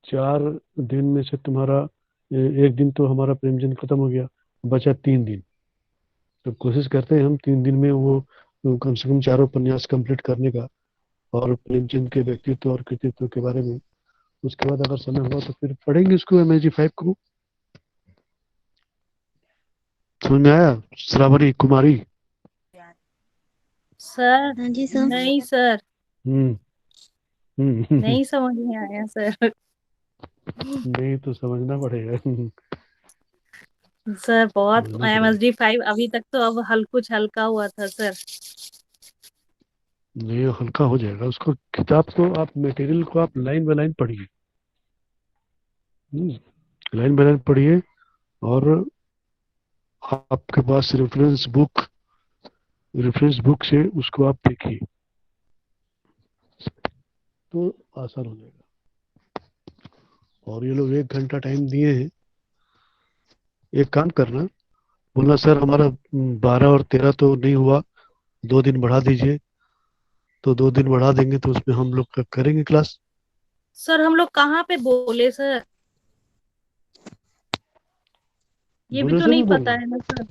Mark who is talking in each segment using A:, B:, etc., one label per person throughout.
A: 4 दिन में से तुम्हारा एक दिन तो हमारा प्रेमचंद खत्म हो गया, बचा 3 दिन। तो कोशिश करते हैं हम 3 दिन में वो कम से कम चारों उपन्यास कंप्लीट करने का, और प्रेमचंद के व्यक्तित्व और कृतित्व के बारे में। उसके बाद अगर समय हुआ तो फिर पढ़ेंगे उसको, MSD 5 को। समझ में आया श्रावणी कुमारी?
B: सर
C: हाँ जी सर।
B: नहीं सर,
A: हम्म। हम्म।
B: नहीं समझ में आया सर।
A: नहीं तो समझना पड़ेगा।
B: सर बहुत
A: समझना पड़ेगा।
B: MSD 5 अभी तक तो अब कुछ हल्का हुआ था सर।
A: ये हल्का हो जाएगा उसको। किताब को आप, मटेरियल को आप लाइन बाय लाइन पढ़िए। लाइन बाय लाइन पढ़िए। और आपके पास रेफरेंस बुक से उसको आप देखिए, तो आसान हो जाएगा। और ये लोग 1 घंटा टाइम दिए हैं। एक काम करना, बोलना सर हमारा 12 और 13 तो नहीं हुआ, 2 दिन बढ़ा दीजिए। तो 2 दिन बढ़ा देंगे तो उसमें हम लोग करेंगे क्लास।
B: सर हम लोग कहाँ पे बोले सर, ये भी तो
A: भुवनेश्वर
B: नहीं
A: में बोल
B: पता
A: रहे
B: है ना सर।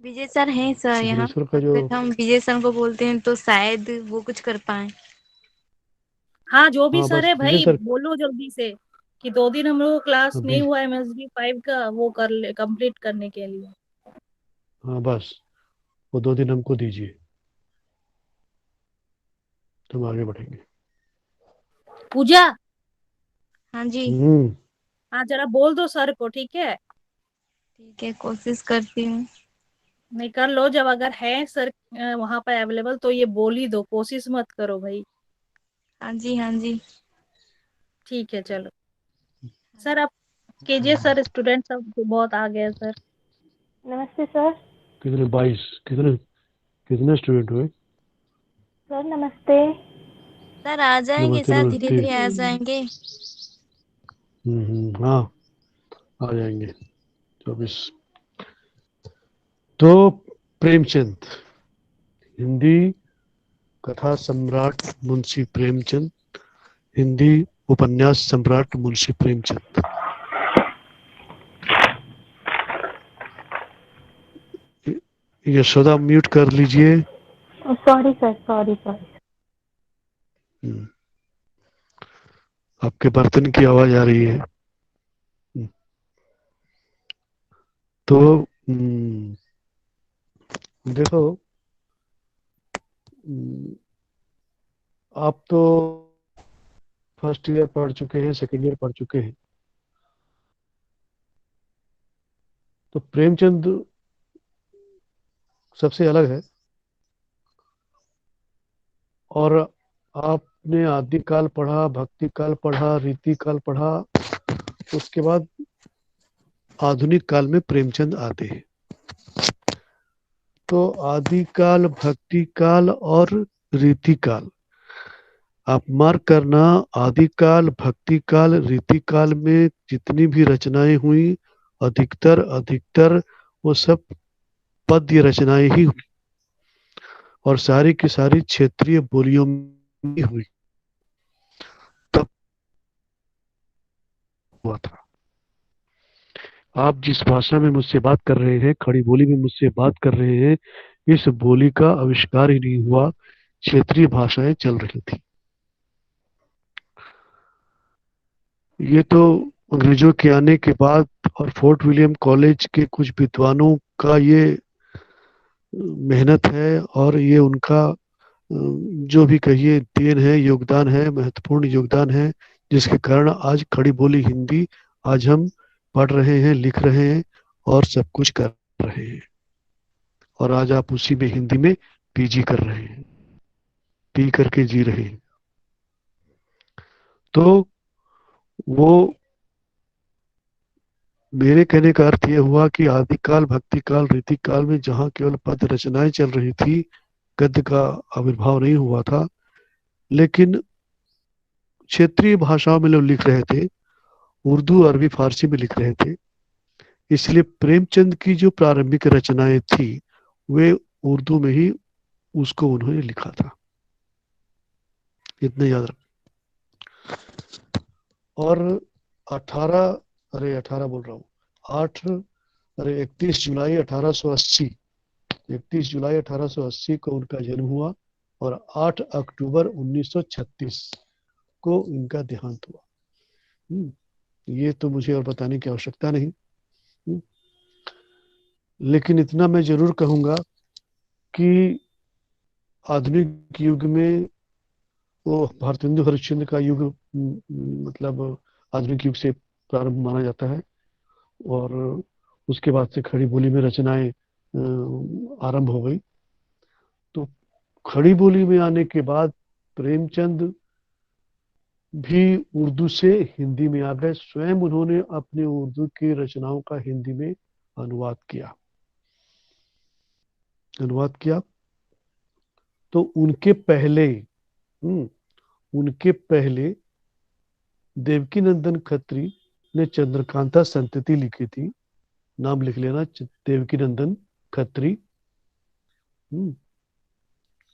C: विजय सर हैं सर
A: हैं
C: यहाँ।
A: भुवनेश्वर का जो।
C: अगर हम विजय सर को बोलते हैं तो शायद वो कुछ कर पाए।
B: हाँ जो भी
A: हाँ
B: सर
A: बस
B: है
A: विजय
B: भाई,
A: सर।
B: बोलो जल्दी से कि 2 दिन हम लोग को क्लास नहीं
A: विजय।
B: हुआ MSD 5 का, वो कर ले कंप्लीट करने के लिए।
A: हाँ बस, वो 2 दिन हमको दीजिए, तो हम आगे बढ़ेंगे।
B: पूजा,
C: हाँ जी।
A: हम्म।
B: हाँ जरा बोल दो सर को, ठीक है।
C: ठीक है, कोशिश करती हूँ।
B: नहीं कर लो, जब अगर है सर वहां पर अवेलेबल तो ये बोल ही दो, कोशिश मत करो भाई।
C: हाँ जी हाँ जी।
B: ठीक है चलो। सर आप कीजिए सर, स्टूडेंट सब बहुत आ गए सर।
D: नमस्ते सर।
A: कितने 22? कितने कितने स्टूडेंट हुए?
D: सर नमस्ते।
C: सर आ जाएंगे
A: नमस्ते
C: सर, धीरे
A: नमस्ते।
C: धीरे आ जाएंगे।
A: हाँ, आ जाएंगे। 24। तो प्रेमचंद, हिंदी कथा सम्राट मुंशी प्रेमचंद, हिंदी उपन्यास सम्राट मुंशी प्रेमचंद। यशोदा म्यूट कर लीजिए।
D: Sorry sir, sorry sorry.
A: हम्म, आपके बर्तन की आवाज आ रही है। तो देखो, हम्म, आप तो फर्स्ट ईयर पढ़ चुके हैं, सेकेंड ईयर पढ़ चुके हैं। तो प्रेमचंद सबसे अलग है। और आपने आदि काल पढ़ा, भक्ति काल पढ़ा, रीति काल पढ़ा, उसके बाद आधुनिक काल में प्रेमचंद आते हैं। तो आदि काल, भक्ति काल और रीति काल, आप मार्क करना। आदि काल, भक्ति काल, रीति काल में जितनी भी रचनाएं हुई, अधिकतर अधिकतर वो सब पद्य रचनाएं ही हुई, और सारी की सारी क्षेत्रीय बोलियों में हुई। तब हुआ था। आप जिस भाषा में मुझसे बात कर रहे हैं, खड़ी बोली में मुझसे बात कर रहे हैं, इस बोली का आविष्कार ही नहीं हुआ, क्षेत्रीय भाषाएं चल रही थी। ये तो अंग्रेजों के आने के बाद और फोर्ट विलियम कॉलेज के कुछ विद्वानों का ये मेहनत है, और ये उनका जो भी कहिए देन है, योगदान है, महत्वपूर्ण योगदान है, जिसके कारण आज खड़ी बोली हिंदी आज हम पढ़ रहे हैं, लिख रहे हैं और सब कुछ कर रहे हैं। और आज आप उसी में हिंदी में PG कर रहे हैं, पी करके जी रहे हैं। तो वो, मेरे कहने का अर्थ यह हुआ कि आदिकाल, भक्ति काल, रीति काल में जहाँ केवल पद रचनाएं चल रही थी, गद्य का आविर्भाव नहीं हुआ था, लेकिन क्षेत्रीय भाषाओं में लोग लिख रहे थे, उर्दू, अरबी, फारसी में लिख रहे थे। इसलिए प्रेमचंद की जो प्रारंभिक रचनाएं थी, वे उर्दू में ही उसको उन्होंने लिखा था। इतने याद रख। और 18 अरे 18 बोल रहा हूँ, 8 अरे 31 जुलाई 1880, 31 जुलाई 1880 को उनका जन्म हुआ और 8 अक्टूबर 1936 को इनका देहांत हुआ। ये तो मुझे और बताने की आवश्यकता नहीं। हम्म, लेकिन इतना मैं जरूर कहूंगा कि आधुनिक युग में वो भारतेंदु हरिश्चंद्र का युग मतलब आधुनिक युग से प्रारंभ माना जाता है। और उसके बाद से खड़ी बोली में रचनाएं आरंभ हो गई। तो खड़ी बोली में आने के बाद प्रेमचंद भी उर्दू से हिंदी में आ गए। स्वयं उन्होंने अपने उर्दू की रचनाओं का हिंदी में अनुवाद किया। अनुवाद किया तो उनके पहले देवकी नंदन खत्री ने चंद्रकांता संतति लिखी थी। नाम लिख लेना, देवकी नंदन खत्री।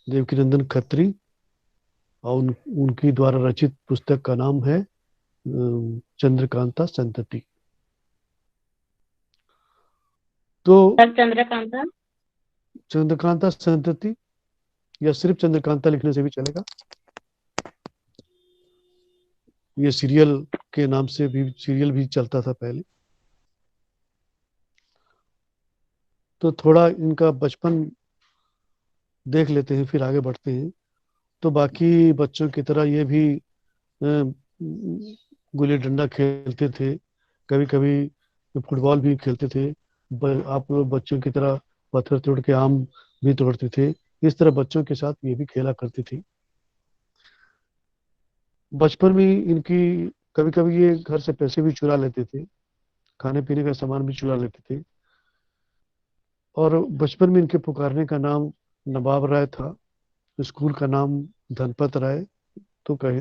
A: देवकी नंदन खत्री। और उनकी द्वारा रचित पुस्तक का नाम है चंद्रकांता संतति। तो
E: सर चंद्रकांता।
A: चंद्रकांता संतति या सिर्फ चंद्रकांता लिखने से भी चलेगा। ये सीरियल के नाम से भी सीरियल भी चलता था पहले। तो थोड़ा इनका बचपन देख लेते हैं, फिर आगे बढ़ते हैं। तो बाकी बच्चों की तरह ये भी गुल्ली डंडा खेलते थे, कभी कभी फुटबॉल भी खेलते थे। आप लोग बच्चों की तरह पत्थर तोड़ के आम भी तोड़ते थे। इस तरह बच्चों के साथ ये भी खेला करती थी। बचपन में इनकी कभी कभी ये घर से पैसे भी चुरा लेते थे, खाने पीने का सामान भी चुरा लेते थे। और बचपन में इनके पुकारने का नाम नवाब राय था, स्कूल का नाम धनपत राय। तो कहे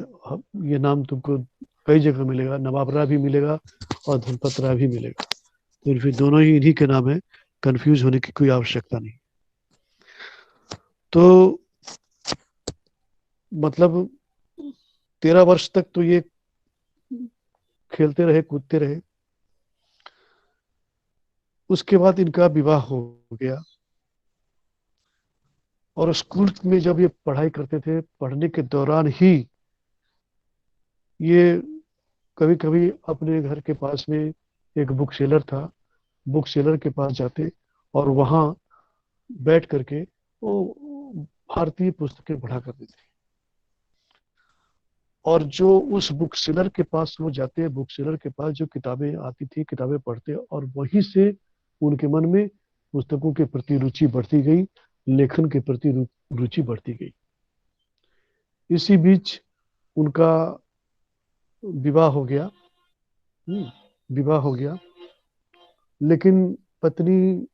A: ये नाम तुमको कई जगह मिलेगा, नवाब राय भी मिलेगा और धनपत राय भी मिलेगा। तो फिर दोनों ही इन्हीं के नाम है, कंफ्यूज होने की कोई आवश्यकता नहीं। तो मतलब 13 वर्ष तक तो ये खेलते रहे, कूदते रहे। उसके बाद इनका विवाह हो गया। और स्कूल में जब ये पढ़ाई करते थे, पढ़ने के दौरान ही ये कभी कभी अपने घर के पास में एक बुक सेलर था, बुक सेलर के पास जाते और वहां बैठ करके वो भारतीय पुस्तकें पढ़ा करते थे। और जो उस बुक सेलर के पास वो जाते, बुक सेलर के पास जो किताबें आती थी, किताबें पढ़ते और वहीं से उनके मन में पुस्तकों के प्रति रुचि बढ़ती गई, लेखन के प्रति रुचि बढ़ती गई। इसी बीच उनका विवाह हो गया। विवाह हो गया, लेकिन पत्नी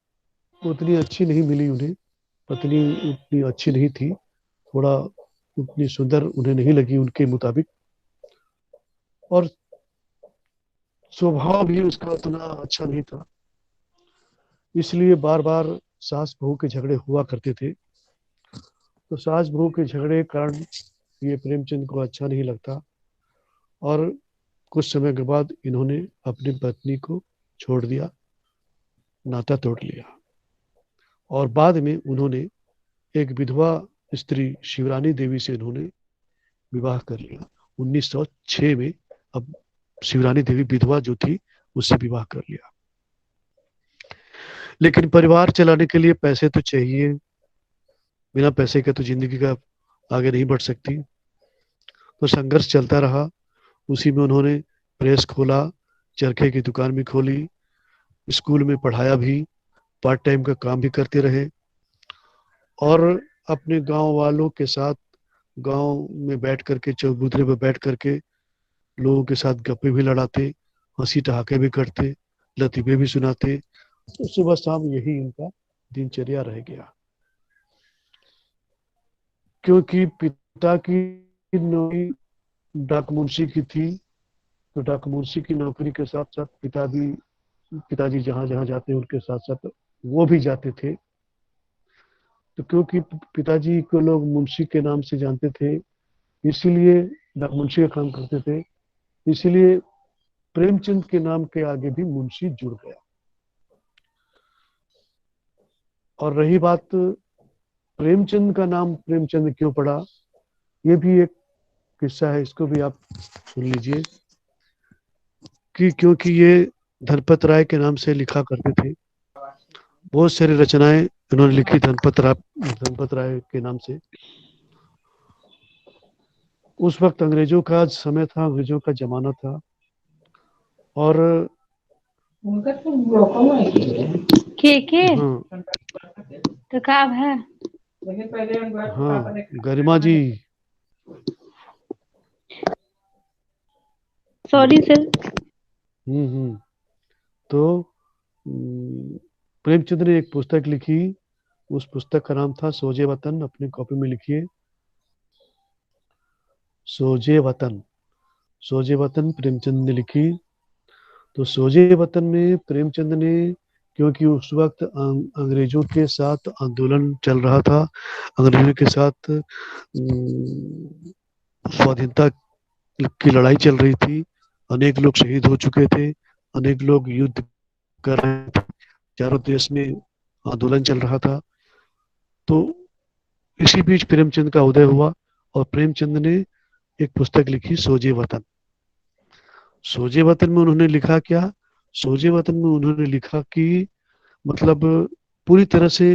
A: उतनी अच्छी नहीं मिली उन्हें। पत्नी उतनी अच्छी नहीं थी, थोड़ा उतनी सुंदर उन्हें नहीं लगी उनके मुताबिक। और स्वभाव भी उसका उतना अच्छा नहीं था। इसलिए बार बार सास बहू के झगड़े हुआ करते थे। तो सास बहू के झगड़े के कारण ये प्रेमचंद को अच्छा नहीं लगता और कुछ समय के बाद इन्होंने अपनी पत्नी को छोड़ दिया, नाता तोड़ लिया। और बाद में उन्होंने एक विधवा स्त्री शिवरानी देवी से इन्होंने विवाह कर लिया 1906 में। अब शिवरानी देवी विधवा जो थी उससे विवाह कर लिया। लेकिन परिवार चलाने के लिए पैसे तो चाहिए, बिना पैसे के तो जिंदगी का आगे नहीं बढ़ सकती। तो संघर्ष चलता रहा। उसी में उन्होंने प्रेस खोला, चरखे की दुकान भी खोली, स्कूल में पढ़ाया भी, पार्ट टाइम का काम भी करते रहे। और अपने गांव वालों के साथ गांव में बैठ करके, चौबूतरे पर बैठ करके लोगों के साथ गप्पे भी लड़ाते, हंसी ठहाके भी करते, लतीफे भी सुनाते। तो सुबह शाम यही इनका दिनचर्या रह गया। क्योंकि पिता की नौकरी डाक मुंशी की थी, तो डाक मुंशी की नौकरी के साथ साथ पिताजी जहां जहां जाते उनके साथ साथ वो भी जाते थे। तो क्योंकि पिताजी को लोग मुंशी के नाम से जानते थे, इसीलिए मुंशी का काम करते थे, इसीलिए प्रेमचंद के नाम के आगे भी मुंशी जुड़ गया। और रही बात प्रेमचंद का नाम प्रेमचंद क्यों पड़ा, ये भी एक किस्सा है, इसको भी आप सुन लीजिए। कि क्योंकि ये धनपत राय के नाम से लिखा करते थे, बहुत सारी रचनाएं इन्होंने लिखी धनपत राय के नाम से। उस वक्त अंग्रेजों का समय था, अंग्रेजों का जमाना था, और
C: के
A: हाँ
C: तो काब है।
A: हाँ गरिमा जी,
C: सॉरी सर।
A: तो प्रेमचंद ने एक पुस्तक लिखी, उस पुस्तक का नाम था सोजे वतन। अपनी कॉपी में लिखिए, सोजे वतन। सोजे वतन प्रेमचंद ने लिखी। तो सोजे वतन में प्रेमचंद ने, क्योंकि उस वक्त अंग्रेजों के साथ आंदोलन चल रहा था, अंग्रेजों के साथ स्वाधीनता की लड़ाई चल रही थी, अनेक लोग शहीद हो चुके थे, अनेक लोग युद्ध कर रहे थे, चारों देश में आंदोलन चल रहा था। तो इसी बीच प्रेमचंद का उदय हुआ, और प्रेमचंद ने एक पुस्तक लिखी, सोजे वतन। सोजे वतन में उन्होंने लिखा क्या, सोजे वतन में उन्होंने लिखा कि मतलब पूरी तरह से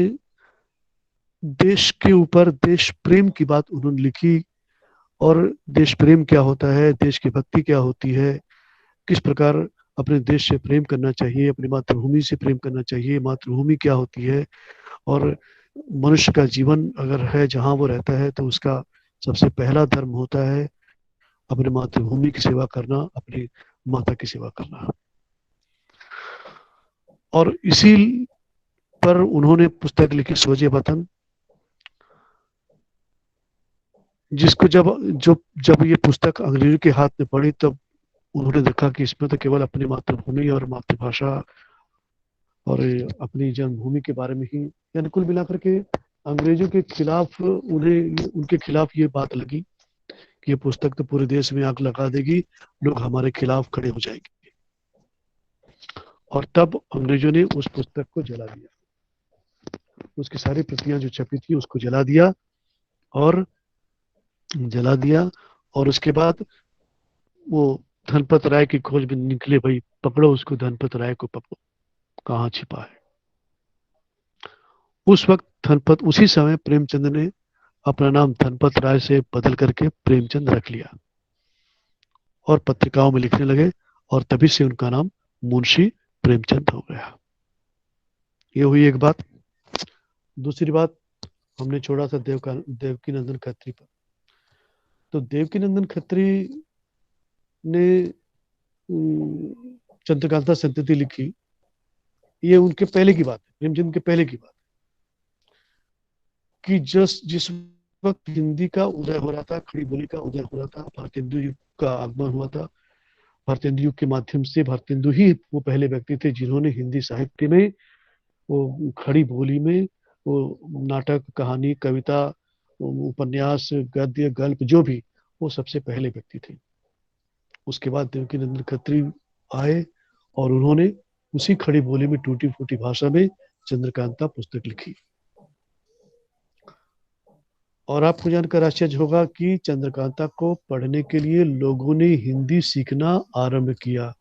A: देश के ऊपर देश प्रेम की बात उन्होंने लिखी, और देश प्रेम क्या होता है, देश की भक्ति क्या होती है, किस प्रकार अपने देश से प्रेम करना चाहिए, अपनी मातृभूमि से प्रेम करना चाहिए, मातृभूमि क्या होती है, और मनुष्य का जीवन अगर है जहाँ वो रहता है तो उसका सबसे पहला धर्म होता है अपने मातृभूमि की सेवा करना, अपनी माता की सेवा करना। और इसी पर उन्होंने पुस्तक लिखी, सोजे वतन, जिसको जब ये पुस्तक अंग्रेजों के हाथ में पड़ी, तब उन्होंने देखा कि इसमें तो केवल अपनी मातृभूमि और मातृभाषा और अपनी जन्मभूमि के बारे में ही, यानी कुल मिलाकर के अंग्रेजों के खिलाफ उनके खिलाफ ये बात लगी कि ये पुस्तक तो पूरे देश में आग लगा देगी, लोग हमारे खिलाफ खड़े हो जाएंगे। और तब अंग्रेजों ने उस पुस्तक को जला दिया, उसकी सारी प्रतियां जो छपी थी उसको जला दिया, और उसके बाद वो धनपत राय की खोज में निकले, भाई पकड़ो उसको, धनपत राय को पकड़ो, कहाँ छिपा है। उस वक्त उसी समय प्रेमचंद ने अपना नाम धनपत राय से बदल करके प्रेमचंद रख लिया, और पत्रिकाओं में लिखने लगे, और तभी से उनका नाम मुंशी प्रेमचंद हो गया। ये हुई एक बात। दूसरी बात, हमने छोड़ा था देवकी नंदन खत्री पर। तो देवकी नंदन खत्री ने चंद्रकांता संतति लिखी, ये उनके पहले की बात है, प्रेमचंद के पहले की बात कि जिस वक्त हिंदी का उदय हो रहा था, खड़ी बोली का उदय हो रहा था, भारतेंदु युग का आगमन हुआ था, भारतेंदु युग के माध्यम से भारतेंदु ही वो पहले व्यक्ति थे जिन्होंने हिंदी साहित्य में, वो खड़ी बोली में, वो नाटक, कहानी, कविता, उपन्यास, गद्य, गल्प, जो भी, वो सबसे पहले व्यक्ति थे। उसके बाद देवकी नंदन खत्री आए, और उन्होंने उसी खड़ी बोली में, टूटी फूटी भाषा में चंद्रकांता पुस्तक लिखी। और आपको जानकर आश्चर्य होगा कि चंद्रकांता को पढ़ने के लिए लोगों ने हिंदी सीखना आरंभ किया,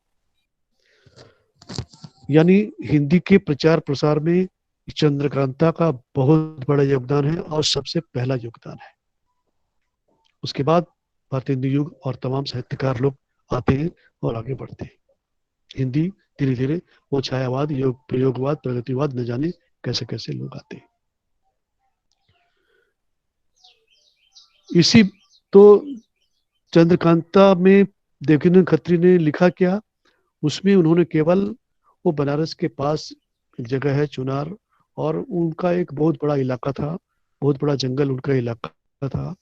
A: यानी हिंदी के प्रचार प्रसार में चंद्रकांता का बहुत बड़ा योगदान है, और सबसे पहला योगदान है। उसके बाद भारतेंदु युग और तमाम साहित्यकार लोग आते हैं और आगे बढ़ते हैं। हिंदी धीरे धीरे वो छायावाद, योग, प्रयोगवाद, प्रगतिवाद, न जाने कैसे कैसे लोग आते हैं। इसी तो चंद्रकांता में देवकी नंदन खत्री ने लिखा क्या, उसमें उन्होंने केवल वो बनारस के पास एक जगह है चुनार, और उनका एक बहुत बड़ा इलाका था, बहुत बड़ा जंगल उनका इलाका था,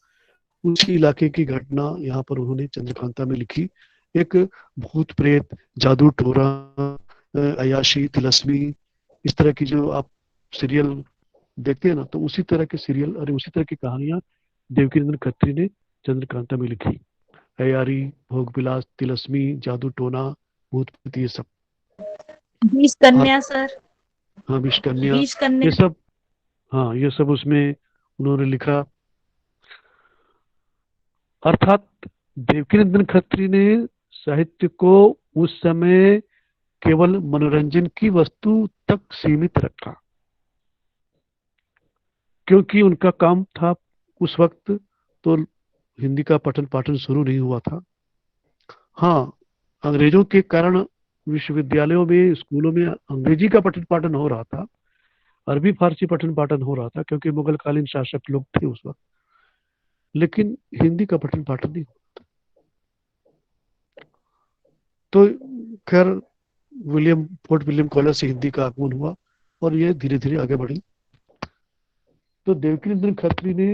A: उसी इलाके की घटना यहाँ पर उन्होंने चंद्रकांता में लिखी। एक भूत प्रेत, जादू टोरा, अयाशी, तिलस्मी, इस तरह की जो आप सीरियल देखते हैं ना, तो उसी तरह के सीरियल और उसी तरह की कहानियां देवकी नंदन खत्री ने चंद्रकांता में लिखी, अयारी, भोग विलास, तिलस्मी, जादू टोना, भूत प्रेत, ये सब।
B: बीस
A: और
B: कन्या सर।
A: हाँ, विषकन्या,
B: 20
A: ये
B: कन्या।
A: सब। हाँ, ये सब उसमें उन्होंने लिखा। अर्थात देवकीनंदन खत्री ने साहित्य को उस समय केवल मनोरंजन की वस्तु तक सीमित रखा, क्योंकि उनका काम था उस वक्त तो हिंदी का पठन पाठन शुरू नहीं हुआ था। हाँ, अंग्रेजों के कारण विश्वविद्यालयों में, स्कूलों में अंग्रेजी का पठन पाठन हो रहा था, अरबी फारसी पठन पाठन हो रहा था, क्योंकि मुगलकालीन शासक लोग थे उस वक्त, लेकिन हिंदी का पठन पाठन नहीं। तो खैर, फोर्ट विलियम कॉलेज से हिंदी का आगमन हुआ और ये धीरे धीरे आगे बढ़ी। तो देवकीनंदन खत्री ने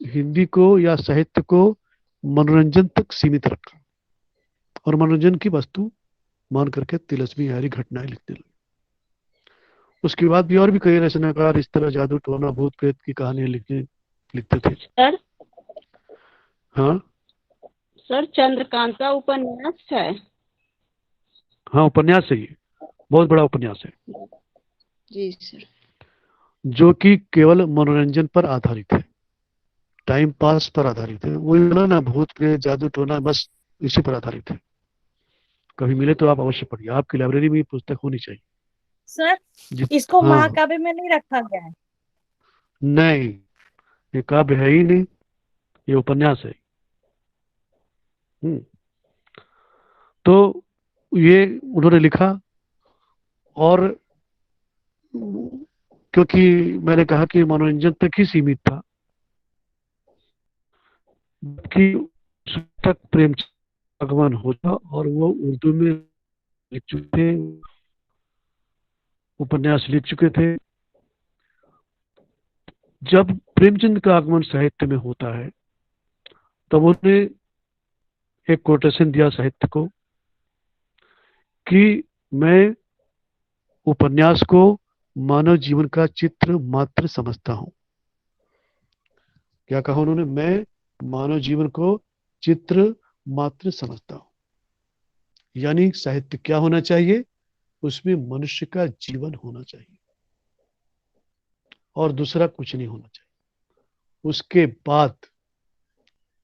A: हिंदी को या साहित्य को मनोरंजन तक सीमित रखा और मनोरंजन की वस्तु मान करके तिलस्मी यारी घटनाएं लिखने लगे। उसके बाद भी और भी कई रचनाकार इस तरह जादू टोना भूत प्रेत की कहानियां लिखते थे।
E: सर
A: हाँ
E: सर चंद्रकांता उपन्यास है।
A: हाँ, उपन्यास है, ये बहुत बड़ा उपन्यास है,
E: जी सर।
A: जो कि केवल मनोरंजन पर आधारित है, टाइम पास पर आधारित है। वो ना भूत प्रेत जादू टोना बस इसी पर आधारित है। कभी मिले तो आप अवश्य पढ़िए, आपकी लाइब्रेरी में ये पुस्तक होनी चाहिए।
B: सर इसको
A: हाँ,
B: महाकाव्य में नहीं रखा गया है?
A: नहीं, ये काव्य है ही नहीं, ये उपन्यास है। हम्म, तो ये उन्होंने लिखा। और क्योंकि मैंने कहा कि मनोरंजन तक ही सीमित था, कि उस तक प्रेमचंद आगमन होता और वो उर्दू में लिख चुके थे, उपन्यास लिख चुके थे। जब प्रेमचंद का आगमन साहित्य में होता है, तब उन्होंने एक कोटेशन दिया साहित्य को कि मैं उपन्यास को मानव जीवन का चित्र मात्र समझता हूं। क्या कहा उन्होंने? मैं मानव जीवन को चित्र मात्र समझता हूं। यानी साहित्य क्या होना चाहिए? उसमें मनुष्य का जीवन होना चाहिए और दूसरा कुछ नहीं होना चाहिए। उसके बाद,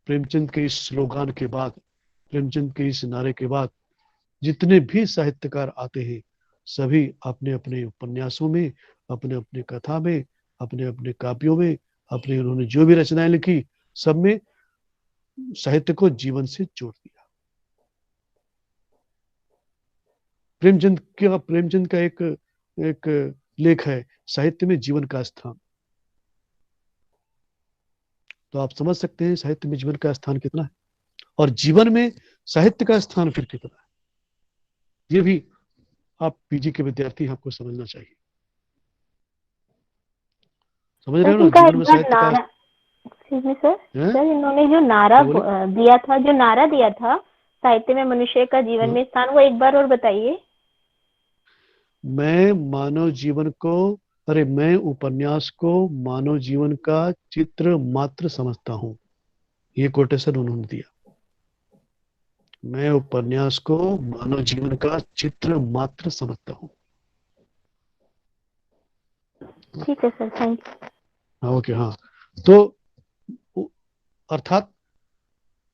A: प्रेमचंद के इस स्लोगान के बाद, प्रेमचंद के इस नारे के बाद, जितने भी साहित्यकार आते हैं, सभी अपने अपने उपन्यासों में, अपने अपने कथा में, अपने अपने काव्यों में, अपने उन्होंने जो भी रचनाएं लिखी, सब में साहित्य को जीवन से जोड़ दिया। प्रेमचंद का एक एक लेख है, साहित्य में जीवन का स्थान। तो आप समझ सकते हैं साहित्य में जीवन का स्थान कितना है, और जीवन में साहित्य का स्थान फिर कितना है। ये भी आप पीजी के विद्यार्थी, आपको समझना चाहिए। समझ रहे हो ना,
D: इनका
A: जीवन
D: एक
A: में
D: बार
A: साहित्य का
D: नारा, एक्सक्यूज मी सर,
A: है?
D: सर इन्होंने जो नारा
A: क्या बोले?
D: दिया था, जो नारा दिया था साहित्य में मनुष्य का जीवन में स्थान, वो एक बार और बताइए।
A: मैं मानव जीवन को, अरे मैं उपन्यास को मानव जीवन का चित्र मात्र समझता हूं, ये कोटेशन उन्होंने दिया। मैं उपन्यास को मानव जीवन का चित्र मात्र समझता हूं।
D: ठीक है सर, थैंक यू।
A: हाँ, ओके, हाँ। तो अर्थात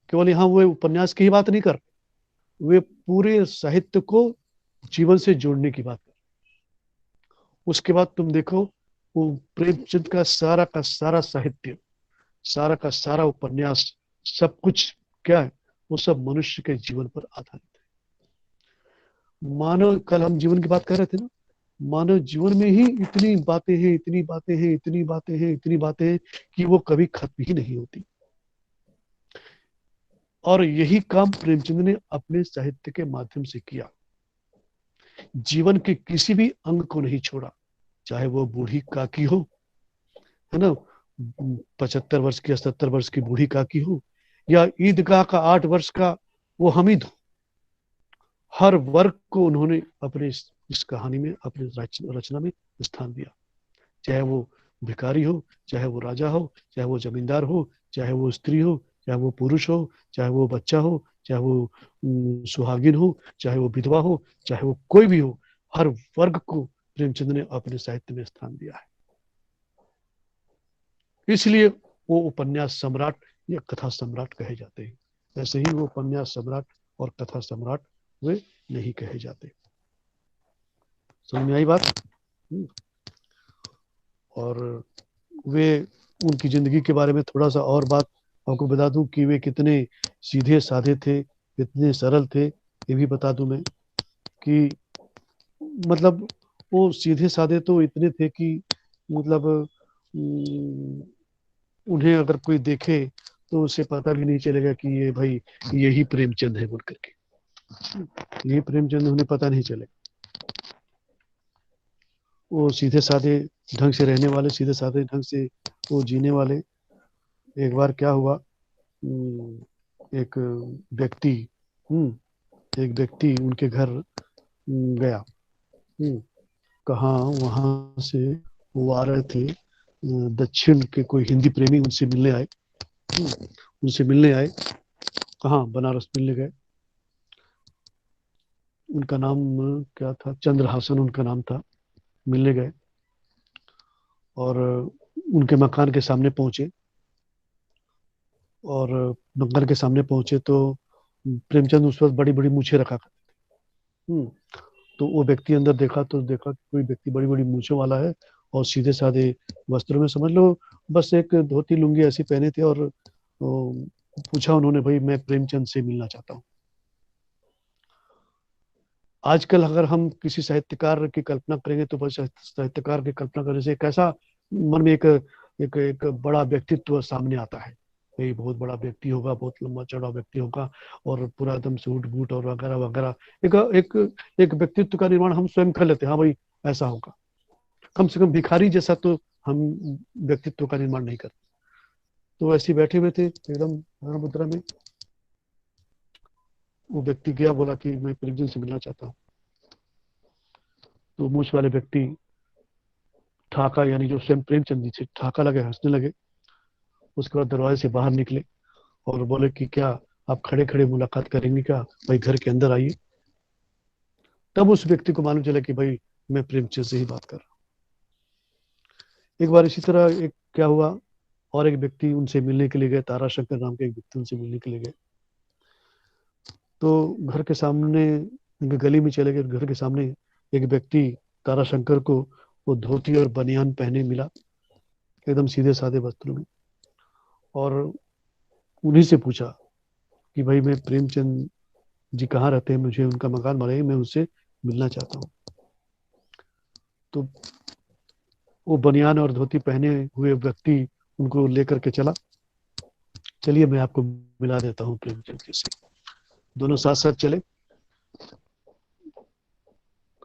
A: केवल यहाँ वो उपन्यास की ही बात नहीं कर, वे पूरे साहित्य को जीवन से जोड़ने की बात कर। उसके बाद तुम देखो, वो प्रेमचंद का सारा साहित्य, सारा का सारा उपन्यास, सब कुछ क्या है? वो सब मनुष्य के जीवन पर आधारित है। मानव, कल हम जीवन की बात कर रहे थे ना, मानव जीवन में ही इतनी बातें हैं, इतनी बातें हैं, इतनी बातें हैं, इतनी बातें हैं कि वो कभी खत्म ही नहीं होती। और यही काम प्रेमचंद ने अपने साहित्य के माध्यम से किया। जीवन के किसी भी अंग को नहीं छोड़ा, चाहे वो बूढ़ी काकी हो, है ना, 75 वर्ष की या 70 वर्ष की बूढ़ी काकी हो, या ईदगाह का 8 वर्ष का वो हमीद हो। हर वर्ग को उन्होंने अपने इस कहानी में, अपने रचना में स्थान दिया। चाहे वो भिखारी हो, चाहे वो राजा हो, चाहे वो जमींदार हो, चाहे वो स्त्री हो, चाहे वो पुरुष हो, चाहे वो बच्चा हो, चाहे वो सुहागिन हो, चाहे वो विधवा हो, चाहे वो कोई भी हो, हर वर्ग को प्रेमचंद ने अपने साहित्य में स्थान दिया है। इसलिए वो उपन्यास सम्राट या कथा सम्राट कहे जाते हैं। ऐसे ही वो उपन्यास सम्राट और कथा सम्राट वे नहीं कहे जाते। समझ में आई बात? और वे उनकी जिंदगी के बारे में थोड़ा सा और बात आपको बता दूं कि वे कितने सीधे साधे थे, कितने सरल थे, ये भी बता दूं मैं कि मतलब वो सीधे साधे तो इतने थे कि मतलब उन्हें अगर कोई देखे तो उसे पता भी नहीं चलेगा कि ये भाई यही प्रेमचंद है बोल करके, ये प्रेमचंद उन्हें पता नहीं चलेगा। वो सीधे साधे ढंग से रहने वाले, सीधे साधे ढंग से वो जीने वाले। एक बार क्या हुआ, एक व्यक्ति एक व्यक्ति उनके घर गया। कहाँ, वहां से वो आ रहे थे दक्षिण के कोई हिंदी प्रेमी उनसे मिलने आए। उनसे मिलने आए, कहाँ, बनारस मिलने गए। उनका नाम क्या था, चंद्रहासन उनका नाम था। मिलने गए और उनके मकान के सामने पहुंचे, और मकान के सामने पहुंचे तो प्रेमचंद उस वक्त बड़ी बड़ी मूछें रखा करते थे। तो वो व्यक्ति अंदर देखा तो देखा कि कोई व्यक्ति बड़ी बड़ी मूछों वाला है और सीधे साधे वस्त्रों में, समझ लो बस एक धोती लुंगी ऐसी पहने थे। और पूछा उन्होंने, भाई मैं प्रेमचंद से मिलना चाहता हूँ। आजकल अगर हम किसी साहित्यकार की कल्पना करेंगे तो बस साहित्यकार की कल्पना करने से कैसा मन में एक बड़ा व्यक्तित्व सामने आता है। ये बहुत बड़ा व्यक्ति होगा, बहुत लंबा चौड़ा व्यक्ति होगा और पूरा एकदम सूट बूट और वगैरह वगैरह। एक एक एक व्यक्तित्व का निर्माण हम स्वयं कर लेते हैं, हाँ भाई ऐसा होगा। कम से कम भिखारी जैसा तो हम व्यक्तित्व का निर्माण नहीं करते। तो ऐसे बैठे हुए थे एकदम मुद्रा में। वो व्यक्ति गया, बोला कि मैं प्रेमचंद से मिलना चाहता हूँ। तो मूछ वाले व्यक्ति ठाका, यानी जो स्वयं प्रेमचंद जी थे, ठाका लगे, हंसने लगे। उसके बाद दरवाजे से बाहर निकले और बोले कि क्या आप खड़े खड़े मुलाकात करेंगे क्या, भाई घर के अंदर आइए। तब उस व्यक्ति को मालूम चला कि भाई मैं प्रेमचंद से ही बात कर रहा हूँ। एक बार इसी तरह एक क्या हुआ, और एक व्यक्ति उनसे मिलने के लिए गए, ताराशंकर नाम के एक व्यक्ति उनसे मिलने के लिए गए। तो घर के सामने गली में चले गए, घर के सामने एक व्यक्ति ताराशंकर को वो धोती और बनियान पहने मिला, एकदम सीधे साधे वस्त्रों में। और उन्हीं से पूछा कि भाई मैं प्रेमचंद जी कहाँ रहते हैं, मुझे उनका मकान मालूम है, मैं उनसे मिलना चाहता हूँ। तो वो बनियान और धोती पहने हुए व्यक्ति उनको लेकर के चला, चलिए मैं आपको मिला देता हूँ प्रेमचंद जी से। दोनों साथ साथ चले,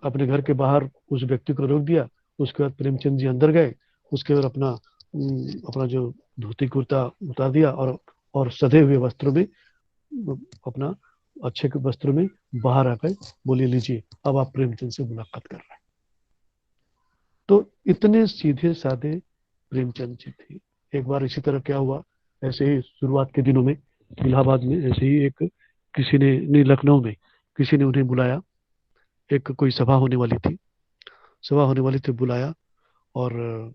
A: अपने घर के बाहर उस व्यक्ति को रोक दिया। उसके बाद प्रेमचंद जी अंदर गए। उसके बाद अपना अपना जो धोती कुर्ता उतार दिया और सधे हुए वस्त्रों में, अपना अच्छे के वस्त्रों में बाहर आकर बोले, लीजिए अब आप प्रेमचंद से मुलाकात कर रहे हैं। तो इतने सीधे साधे प्रेमचंद जी थे। एक बार इसी तरह क्या हुआ, ऐसे ही शुरुआत के दिनों में इलाहाबाद में ऐसे ही एक किसी ने, नहीं लखनऊ में किसी ने उन्हें बुलाया। एक कोई सभा होने वाली थी, बुलाया। और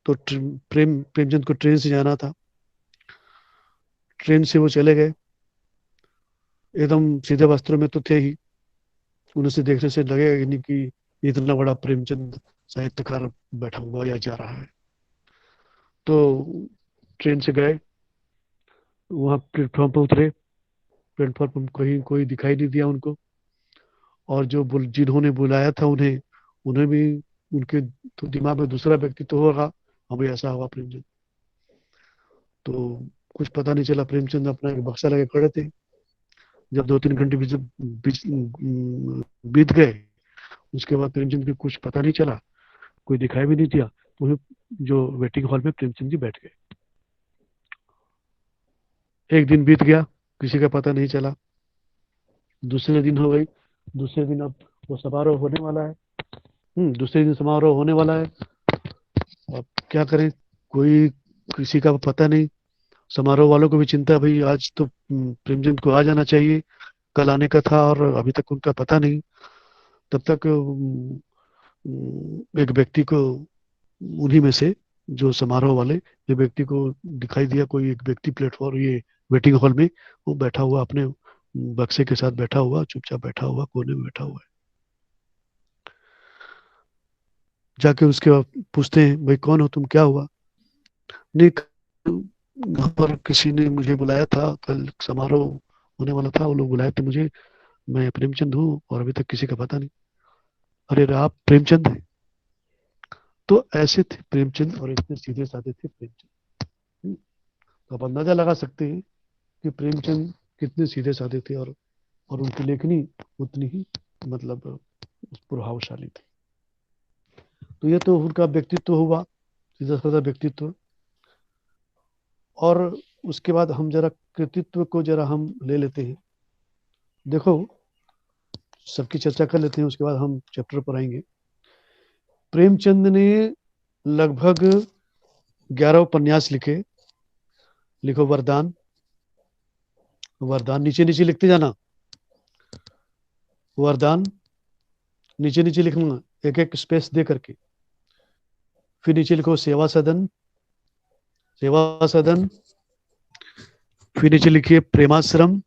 A: तो प्रेमचंद को ट्रेन से जाना था। ट्रेन से वो चले गए, एकदम सीधे वस्त्रों में तो थे ही। उनसे देखने से लगेगा नहीं कि इतना बड़ा प्रेमचंद साहित्यकार बैठा हुआ या जा रहा है। तो ट्रेन से गए, वहां प्लेटफॉर्म पर उतरे। प्लेटफॉर्म पर कहीं कोई दिखाई नहीं दिया उनको। और जो जिन्होंने बुलाया था उन्हें, उन्हें भी उनके तो दिमाग में दूसरा व्यक्ति तो होगा, हाँ भाई ऐसा होगा प्रेमचंद। तो कुछ पता नहीं चला, प्रेमचंद अपना एक बक्सा लगे खड़े थे। जब 2-3 घंटे बीत गए, उसके बाद प्रेमचंद को कुछ पता नहीं चला, कोई दिखाई भी नहीं दिया। तो जो वेटिंग हॉल में प्रेमचंद जी बैठ गए। एक दिन बीत गया, किसी का पता नहीं चला। दूसरे दिन हो गई, दूसरे दिन अब वो समारोह होने वाला है। दूसरे दिन समारोह होने वाला है। अब क्या करें, कोई किसी का पता नहीं। समारोह वालों को भी चिंता है, भाई आज तो प्रेमचंद को आ जाना चाहिए, कल आने का था और अभी तक उनका पता नहीं। तब तक एक व्यक्ति को, उन्हीं में से जो समारोह वाले, एक व्यक्ति को दिखाई दिया, कोई एक व्यक्ति प्लेटफॉर्म, ये वेटिंग हॉल में वो बैठा हुआ, अपने बक्से के साथ बैठा हुआ, चुपचाप बैठा हुआ, कोने में बैठा हुआ है। जाके उसके बाद पूछते हैं, भाई कौन हो तुम, क्या हुआ? नहीं, यहाँ पर किसी ने मुझे बुलाया था, कल समारोह होने वाला था, वो लोग बुलाए थे मुझे, मैं प्रेमचंद हूँ और अभी तक किसी का पता नहीं। अरे रे, आप प्रेमचंद हैं? तो ऐसे थे प्रेमचंद, और इतने सीधे साधे थे प्रेमचंद। तो आप अंदाजा लगा सकते हैं कि प्रेमचंद कितने सीधे साधे थे, और उनकी लेखनी उतनी ही मतलब प्रभावशाली थी। तो ये तो उनका व्यक्तित्व हुआ, सीधा साधा व्यक्तित्व। और उसके बाद हम जरा कृतित्व को जरा हम ले लेते हैं। देखो, सबकी चर्चा कर लेते हैं, उसके बाद हम चैप्टर पर आएंगे। प्रेमचंद ने लगभग 11 उपन्यास लिखे। लिखो वरदान, वरदान नीचे नीचे लिखते जाना, वरदान नीचे नीचे लिखना, एक एक स्पेस दे करके। फिर नीचे लिखो सेवा सदन, सेवा सदन। फिर नीचे लिखिए प्रेमाश्रम।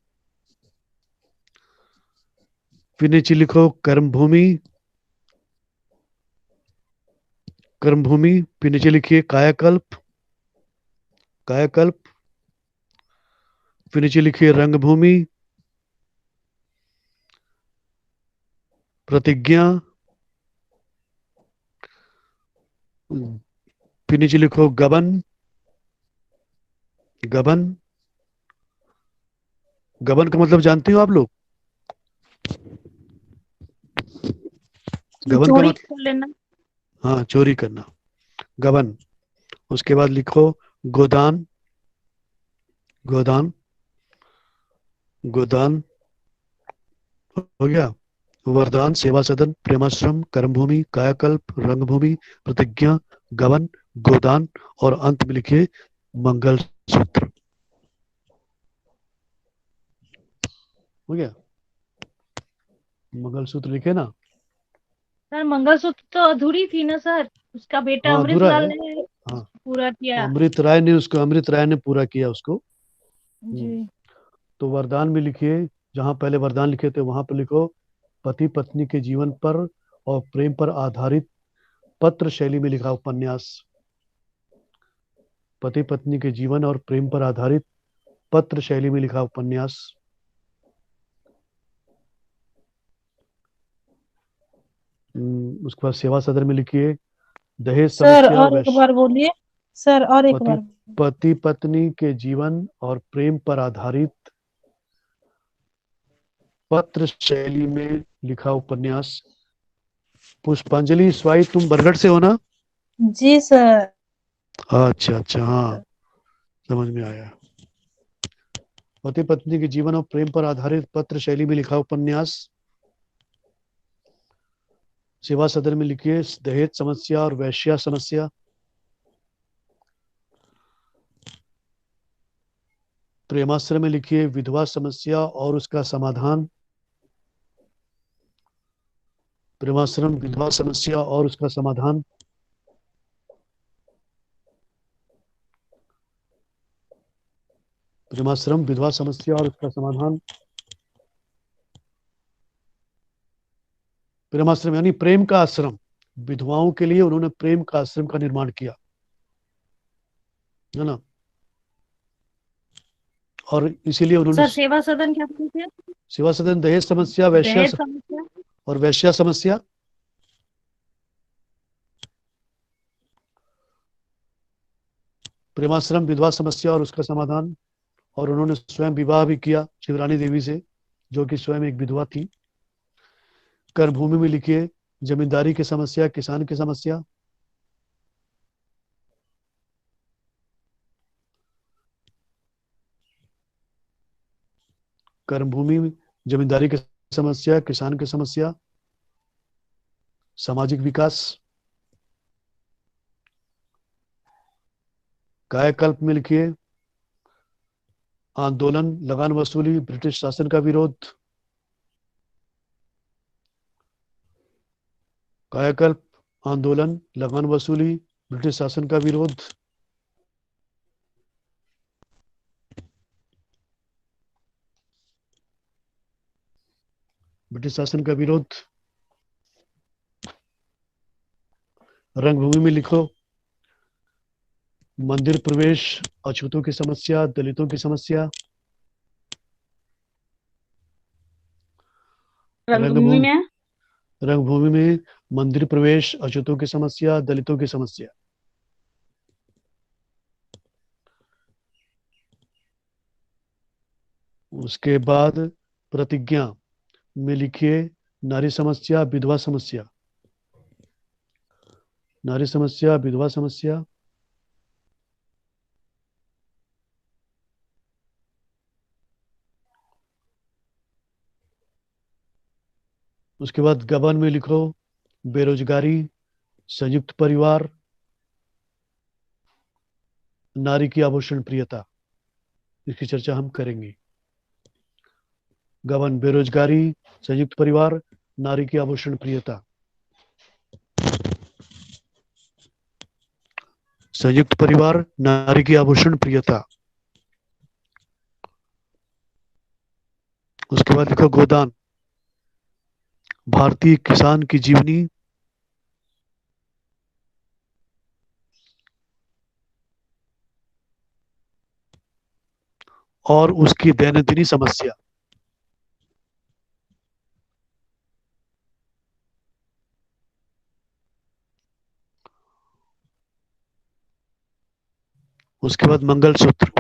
A: फिर नीचे लिखो कर्मभूमि, कर्मभूमि। फिर नीचे लिखिए कायाकल्प, कायाकल्प। फिर नीचे लिखिए रंगभूमि, प्रतिज्ञा। फिर नीचे लिखो गबन, गबन। गबन का मतलब जानते हो आप लोग? गबन का
B: चोरी
A: मतलब,
B: कर लेना।
A: हाँ, चोरी करना, गबन। उसके बाद लिखो गोदान, गोदान, गोदान। हो गया। वरदान, सेवा सदन, प्रेमाश्रम, कर्मभूमि, कायाकल्प, रंगभूमि, प्रतिज्ञा, गबन, गोदान, और अंत में लिखिए मंगल सूत्र। हो गया, मंगल सूत्र लिखे ना?
B: सर मंगलसूत्र तो अधूरी थी ना सर, उसका बेटा
A: हाँ, अधूरा
B: अमृतलाल
A: है।
B: ने
A: हाँ,
B: पूरा किया।
A: अमृत राय ने उसको, अमृत राय ने पूरा किया उसको। हम्म,
B: जी।
A: तो वरदान में लिखिए, जहां पहले वरदान लिखे थे वहां पर लिखो पति पत्नी के जीवन पर और प्रेम पर आधारित पत्र शैली में लिखा उपन्यास। पति पत्नी के जीवन और प्रेम पर आधारित पत्र शैली में लिखा उपन्यास। उसके बाद सेवा सदन में लिखिए दहेज
B: सर
A: समस्या,
B: और एक बार बोलिए, सर और एक
A: पति
B: बार।
A: पति पत्नी के जीवन और प्रेम पर आधारित पत्र शैली में लिखा उपन्यास। पुष्पांजलि स्वाई, तुम बरगढ़ से हो ना?
B: जी सर।
A: अच्छा अच्छा, हाँ, समझ में आया। पति पत्नी के जीवन और प्रेम पर आधारित पत्र शैली में लिखा उपन्यास। सेवा सदन में लिखिए दहेज समस्या और वैश्या समस्या। प्रेमाश्रम में लिखिए विधवा समस्या और उसका समाधान। प्रेमाश्रम, विधवा समस्या और उसका समाधान। प्रेमाश्रम, विधवा समस्या और उसका समाधान। प्रेमाश्रम यानी प्रेम का आश्रम, विधवाओं के लिए उन्होंने प्रेम का आश्रम का निर्माण किया, है ना? और इसीलिए उन्होंने
B: सर सेवा सदन क्या बोलते हैं?
A: सेवा सदन दहेज समस्या, वैश्या
B: दहेज समस्या।
A: और वैश्या समस्या। प्रेमाश्रम, विधवा समस्या और उसका समाधान। और उन्होंने स्वयं विवाह भी किया शिवरानी देवी से, जो कि स्वयं एक विधवा थी। कर भूमि में लिखिए जमींदारी की समस्या, किसान की समस्या। कर्म भूमि में जमींदारी की समस्या, किसान की समस्या। सामाजिक विकास, कायाकल्प में लिखिए आंदोलन, लगान वसूली, ब्रिटिश शासन का विरोध। कायाकल्प, आंदोलन, लगान वसूली, ब्रिटिश शासन का विरोध। ब्रिटिश शासन का विरोध। रंगभूमि में लिखो मंदिर प्रवेश, अछूतों की समस्या, दलितों की समस्या।
E: रंगभूमि में
A: रंगभूमि में मंदिर प्रवेश, अछूतों की समस्या, दलितों की समस्या। उसके बाद प्रतिज्ञा में लिखिए नारी समस्या, विधवा समस्या। नारी समस्या, विधवा समस्या। उसके बाद गबन में लिखो बेरोजगारी, संयुक्त परिवार, नारी की आभूषण प्रियता। इसकी चर्चा हम करेंगे। गबन, बेरोजगारी, संयुक्त परिवार, नारी की आभूषण प्रियता। संयुक्त परिवार, नारी की आभूषण प्रियता। उसके बाद लिखो गोदान, भारतीय किसान की जीवनी, और उसकी दैनंदिनी समस्या। उसके बाद मंगलसूत्र,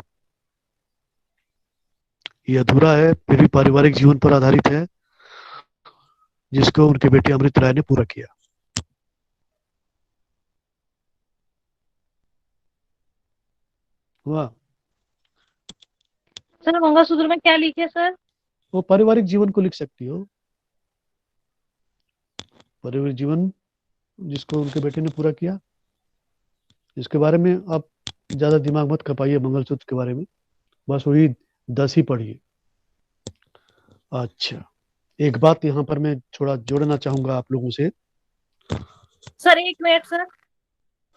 A: ये अधूरा है फिर भी पारिवारिक जीवन पर आधारित है, जिसको उनके बेटे अमृत राय ने पूरा किया। हुआ।
B: सर मंगलसूत्र में क्या लिखे सर?
A: वो पारिवारिक जीवन को लिख सकती हो, पारिवारिक जीवन जिसको उनके बेटे ने पूरा किया। इसके बारे में आप ज्यादा दिमाग मत खपाइए मंगलसूत्र के बारे में, बस वही 10 ही पढ़िए। अच्छा, एक बात यहाँ पर मैं थोड़ा जोड़ना चाहूंगा आप लोगों से।
B: सर एक मिनट सर,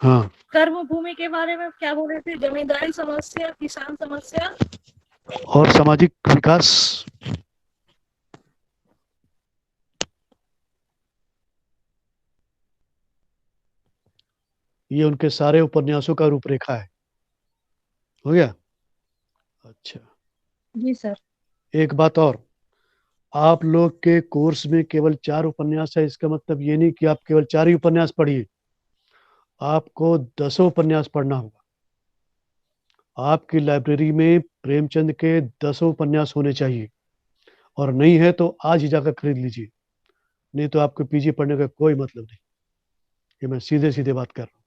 A: हाँ,
B: कर्म भूमि के बारे में क्या बोल रहे थे? जमींदारी समस्या, किसान समस्या
A: और सामाजिक विकास। ये उनके सारे उपन्यासों का रूपरेखा है। हो गया। अच्छा,
B: जी सर।
A: एक बात और, आप लोग के कोर्स में केवल 4 उपन्यास है, इसका मतलब ये नहीं कि आप केवल 4 ही उपन्यास पढ़िए, आपको 10 उपन्यास पढ़ना होगा। आपकी लाइब्रेरी में प्रेमचंद के 10 उपन्यास होने चाहिए, और नहीं है तो आज ही जाकर खरीद लीजिए, नहीं तो आपको पीजी पढ़ने का कोई मतलब नहीं। ये मैं सीधे सीधे बात कर रहा हूँ।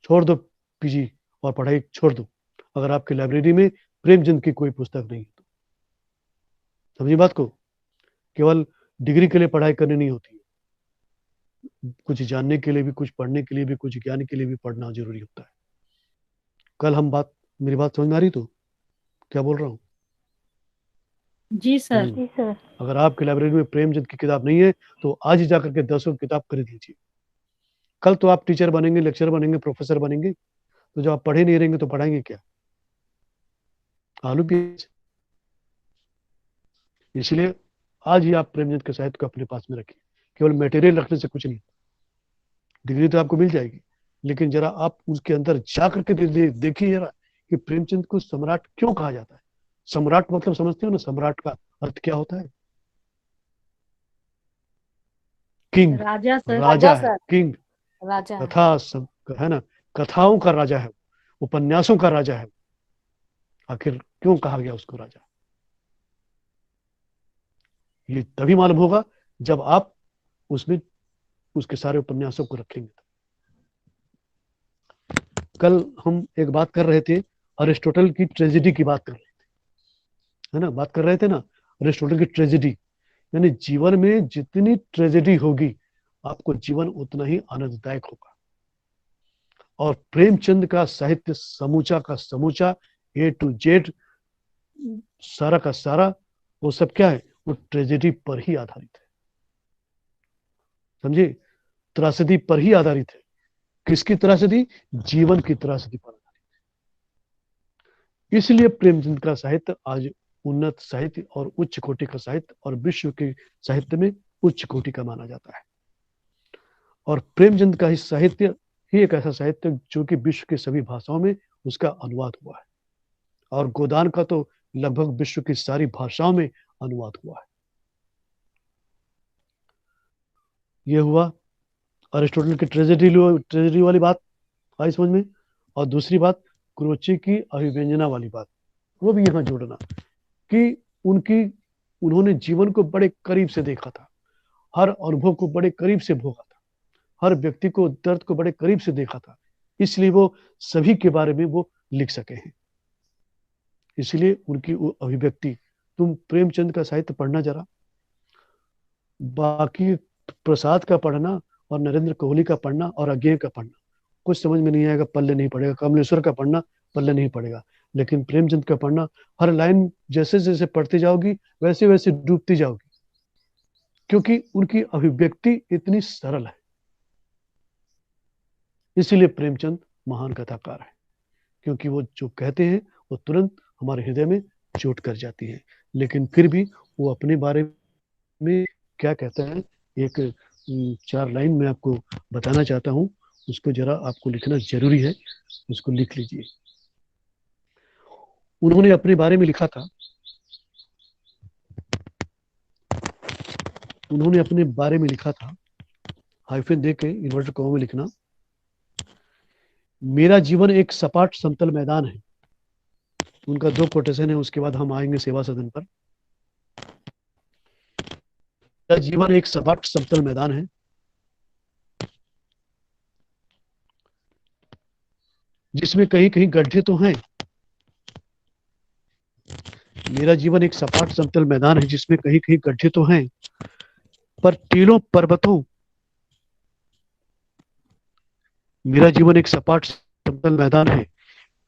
A: छोड़ दो पीजी और पढ़ाई छोड़ दो, अगर आपकी लाइब्रेरी में प्रेमचंद की कोई पुस्तक नहीं है तो। समझिए बात को, केवल डिग्री के लिए पढ़ाई करनी नहीं होती है, कुछ जानने के लिए भी, कुछ पढ़ने के लिए भी, कुछ ज्ञान के लिए भी पढ़ना जरूरी होता है। कल हम बात, मेरी बात समझ में आ रही? तो क्या बोल रहा हूँ?
B: जी सर।
D: जी सर।
A: अगर आपकी लाइब्रेरी में प्रेमचंद की किताब नहीं है तो आज ही जाकर के 10 किताब खरीद लीजिए। कल तो आप टीचर बनेंगे, लेक्चर बनेंगे, प्रोफेसर बनेंगे, तो जब आप पढ़े नहीं रहेंगे तो पढ़ाएंगे क्या? आलू प्याज। इसलिए आज ही आप प्रेमचंद के साहित्य को अपने पास में रखिए। केवल मटेरियल रखने से कुछ नहीं, डिग्री तो आपको मिल जाएगी, लेकिन जरा आप उसके अंदर जा करके देखिए जरा कि प्रेमचंद को सम्राट क्यों कहा जाता है। सम्राट मतलब समझते हो ना, सम्राट का अर्थ क्या होता है? किंग,
B: राजा सर।
A: राजा है, किंग।
C: राजा
A: कथा सब है ना, कथाओं का राजा है, उपन्यासों का राजा है। आखिर क्यों कहा गया उसको राजा? ये तभी मालूम होगा जब आप उसमें उसके सारे उपन्यासों को रखेंगे। कल हम एक बात कर रहे थे, अरिस्टोटल की ट्रेजेडी की बात कर रहे थे, है ना, बात कर रहे थे ना, अरिस्टोटल की ट्रेजेडी, यानी जीवन में जितनी ट्रेजेडी होगी आपको जीवन उतना ही आनंददायक होगा। और प्रेमचंद का साहित्य समूचा का समूचा A to Z सारा का सारा वो सब क्या है, वो ट्रेजेडी पर ही आधारित है, समझे, त्रासदी पर ही आधारित है। किसकी त्रासदी? जीवन की त्रासदी पर आधारित। इसलिए प्रेमचंद का साहित्य आज उन्नत साहित्य और उच्च कोटि का साहित्य और विश्व के साहित्य में उच्च कोटि का माना जाता है। और प्रेमचंद का ही साहित्य ही एक ऐसा साहित्य जो कि विश्व के सभी भाषाओं में उसका अनुवाद हुआ है, और गोदान का तो लगभग विश्व की सारी भाषाओं में अनुवाद हुआ है। यह हुआ अरिस्टोटल की ट्रेजेडी वाली बात आई समझ में। और दूसरी बात क्रोची की अभिव्यंजना वाली बात, वो भी यहाँ जोड़ना कि उन्होंने जीवन को बड़े करीब से देखा था, हर अनुभव को बड़े करीब से भोगा था, हर व्यक्ति को दर्द को बड़े करीब से देखा था, इसलिए वो सभी के बारे में वो लिख सके हैं। इसलिए उनकी वो अभिव्यक्ति, तुम प्रेमचंद का साहित्य पढ़ना जरा, बाकी प्रसाद का पढ़ना और नरेंद्र कोहली का पढ़ना और अज्ञेय का पढ़ना कुछ समझ में नहीं आएगा, पल्ले नहीं पड़ेगा। कमलेश्वर का पढ़ना पल्ले नहीं पड़ेगा, लेकिन प्रेमचंद का पढ़ना, हर लाइन जैसे जैसे पढ़ती जाओगी वैसे वैसे डूबती जाओगी, क्योंकि उनकी अभिव्यक्ति इतनी सरल है। इसीलिए प्रेमचंद महान कथाकार है, क्योंकि वो जो कहते हैं वो तुरंत हमारे हृदय में चोट कर जाती है। लेकिन फिर भी वो अपने बारे में क्या कहता है, एक 4 लाइन में आपको बताना चाहता हूं, उसको जरा आपको लिखना जरूरी है, उसको लिख लीजिए। उन्होंने अपने बारे में लिखा था, उन्होंने अपने बारे में लिखा था, हाइफन दे के इन्वर्टर कॉमा में लिखना, मेरा जीवन एक सपाट समतल मैदान है। उनका 2 कोटेशन है, उसके बाद हम आएंगे सेवा सदन पर। मेरा जीवन एक सपाट समतल मैदान है, जिसमें कहीं कहीं गड्ढे तो हैं। मेरा जीवन एक सपाट समतल मैदान है जिसमें कहीं कहीं गड्ढे तो हैं, पर टीलों पर्वतों, मेरा जीवन एक सपाट समतल मैदान है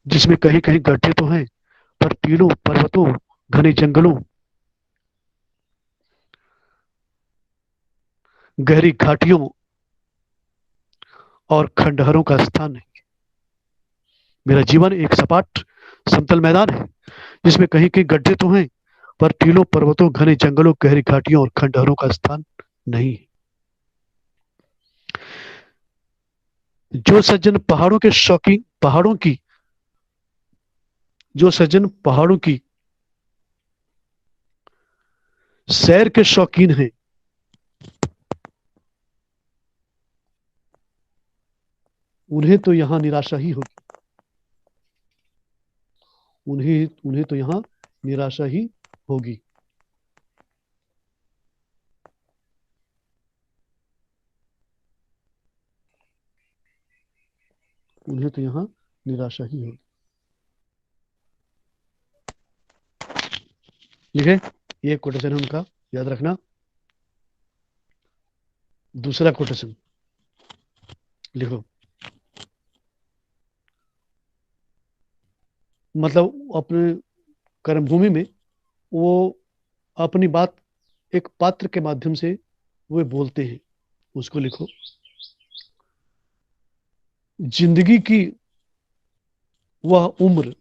A: जिसमें कहीं कहीं गड्ढे तो हैं, पर टीलों पर्वतों घने जंगलों गहरी घाटियों और खंडहरों का स्थान नहीं। मेरा जीवन एक सपाट समतल मैदान है जिसमें कहीं कहीं गड्ढे तो हैं, पर टीलों पर्वतों घने जंगलों गहरी घाटियों और खंडहरों का स्थान नहीं। जो सज्जन पहाड़ों की सैर के शौकीन हैं, उन्हें तो यहां निराशा ही होगी। उन्हें तो यहां निराशा ही होगी। उन्हें तो यहां निराशा ही होगी। लिखे, ये कोटेशन है उनका, याद रखना। दूसरा कोटेशन लिखो, मतलब अपने कर्मभूमि में वो अपनी बात एक पात्र के माध्यम से वे बोलते हैं, उसको लिखो। जिंदगी की वह उम्र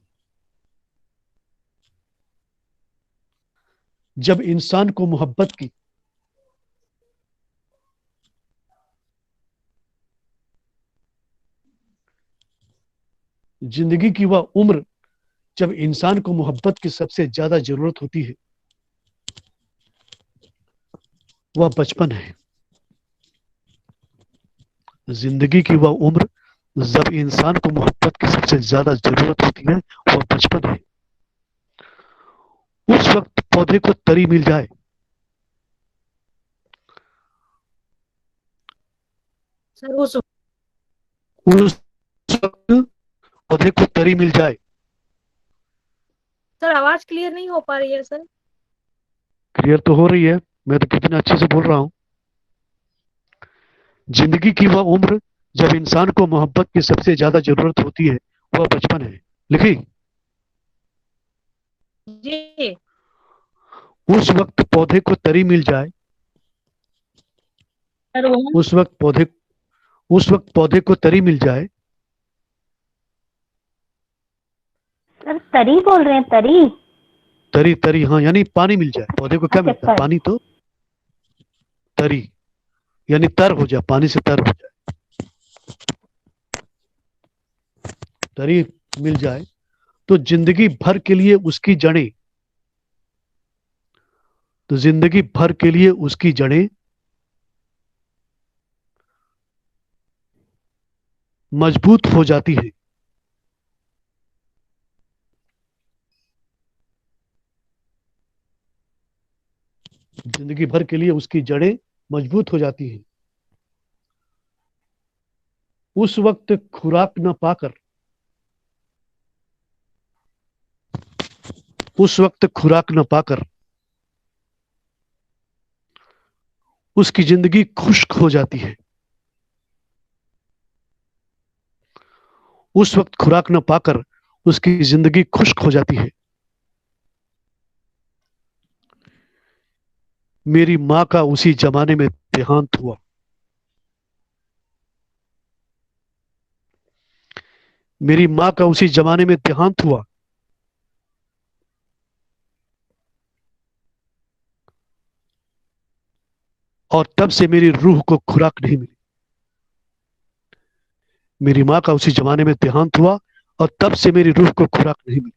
A: जब इंसान को मोहब्बत की जिंदगी की वह उम्र जब इंसान को मोहब्बत की सबसे ज्यादा जरूरत होती है, वह बचपन है। जिंदगी की वह उम्र जब इंसान को मोहब्बत की सबसे ज्यादा जरूरत होती है, वह बचपन है। उस वक्त पौधे को तरी मिल जाए,
B: सर उस
A: वक्त पौधे को तरी मिल जाए।
B: सर आवाज क्लियर नहीं हो पा रही है सर।
A: क्लियर तो हो रही है, मैं तो कितने अच्छे से बोल रहा हूं। जिंदगी की वह उम्र जब इंसान को मोहब्बत की सबसे ज्यादा जरूरत होती है वह बचपन है। लिखी।
B: जी
A: उस वक्त पौधे को तरी मिल जाए,
B: सर, वो
A: उस वक्त पौधे उस वक्त पौधे को तरी मिल जाए।
D: सर तरी बोल रहे हैं, तरी?
A: तरी तरी, हाँ, यानी पानी मिल जाए। पौधे को क्या
D: अच्छा
A: मिलता है? पानी। तो तरी यानी तर हो जाए, पानी से तर हो जाए, तरी मिल जाए तो जिंदगी भर के लिए उसकी जड़ें, तो जिंदगी भर के लिए उसकी जड़ें मजबूत हो जाती है। जिंदगी भर के लिए उसकी जड़ें मजबूत हो जाती हैं। उस वक्त खुराक न पाकर, उस वक्त खुराक न पाकर उसकी जिंदगी खुश्क हो जाती है। उस वक्त खुराक न पाकर उसकी जिंदगी खुश्क हो जाती है। मेरी माँ का उसी जमाने में देहांत हुआ। मेरी माँ का उसी जमाने में देहांत हुआ। और तब से मेरी रूह को खुराक नहीं मिली। मेरी माँ का उसी जमाने में देहांत हुआ और तब से मेरी रूह को खुराक नहीं मिली।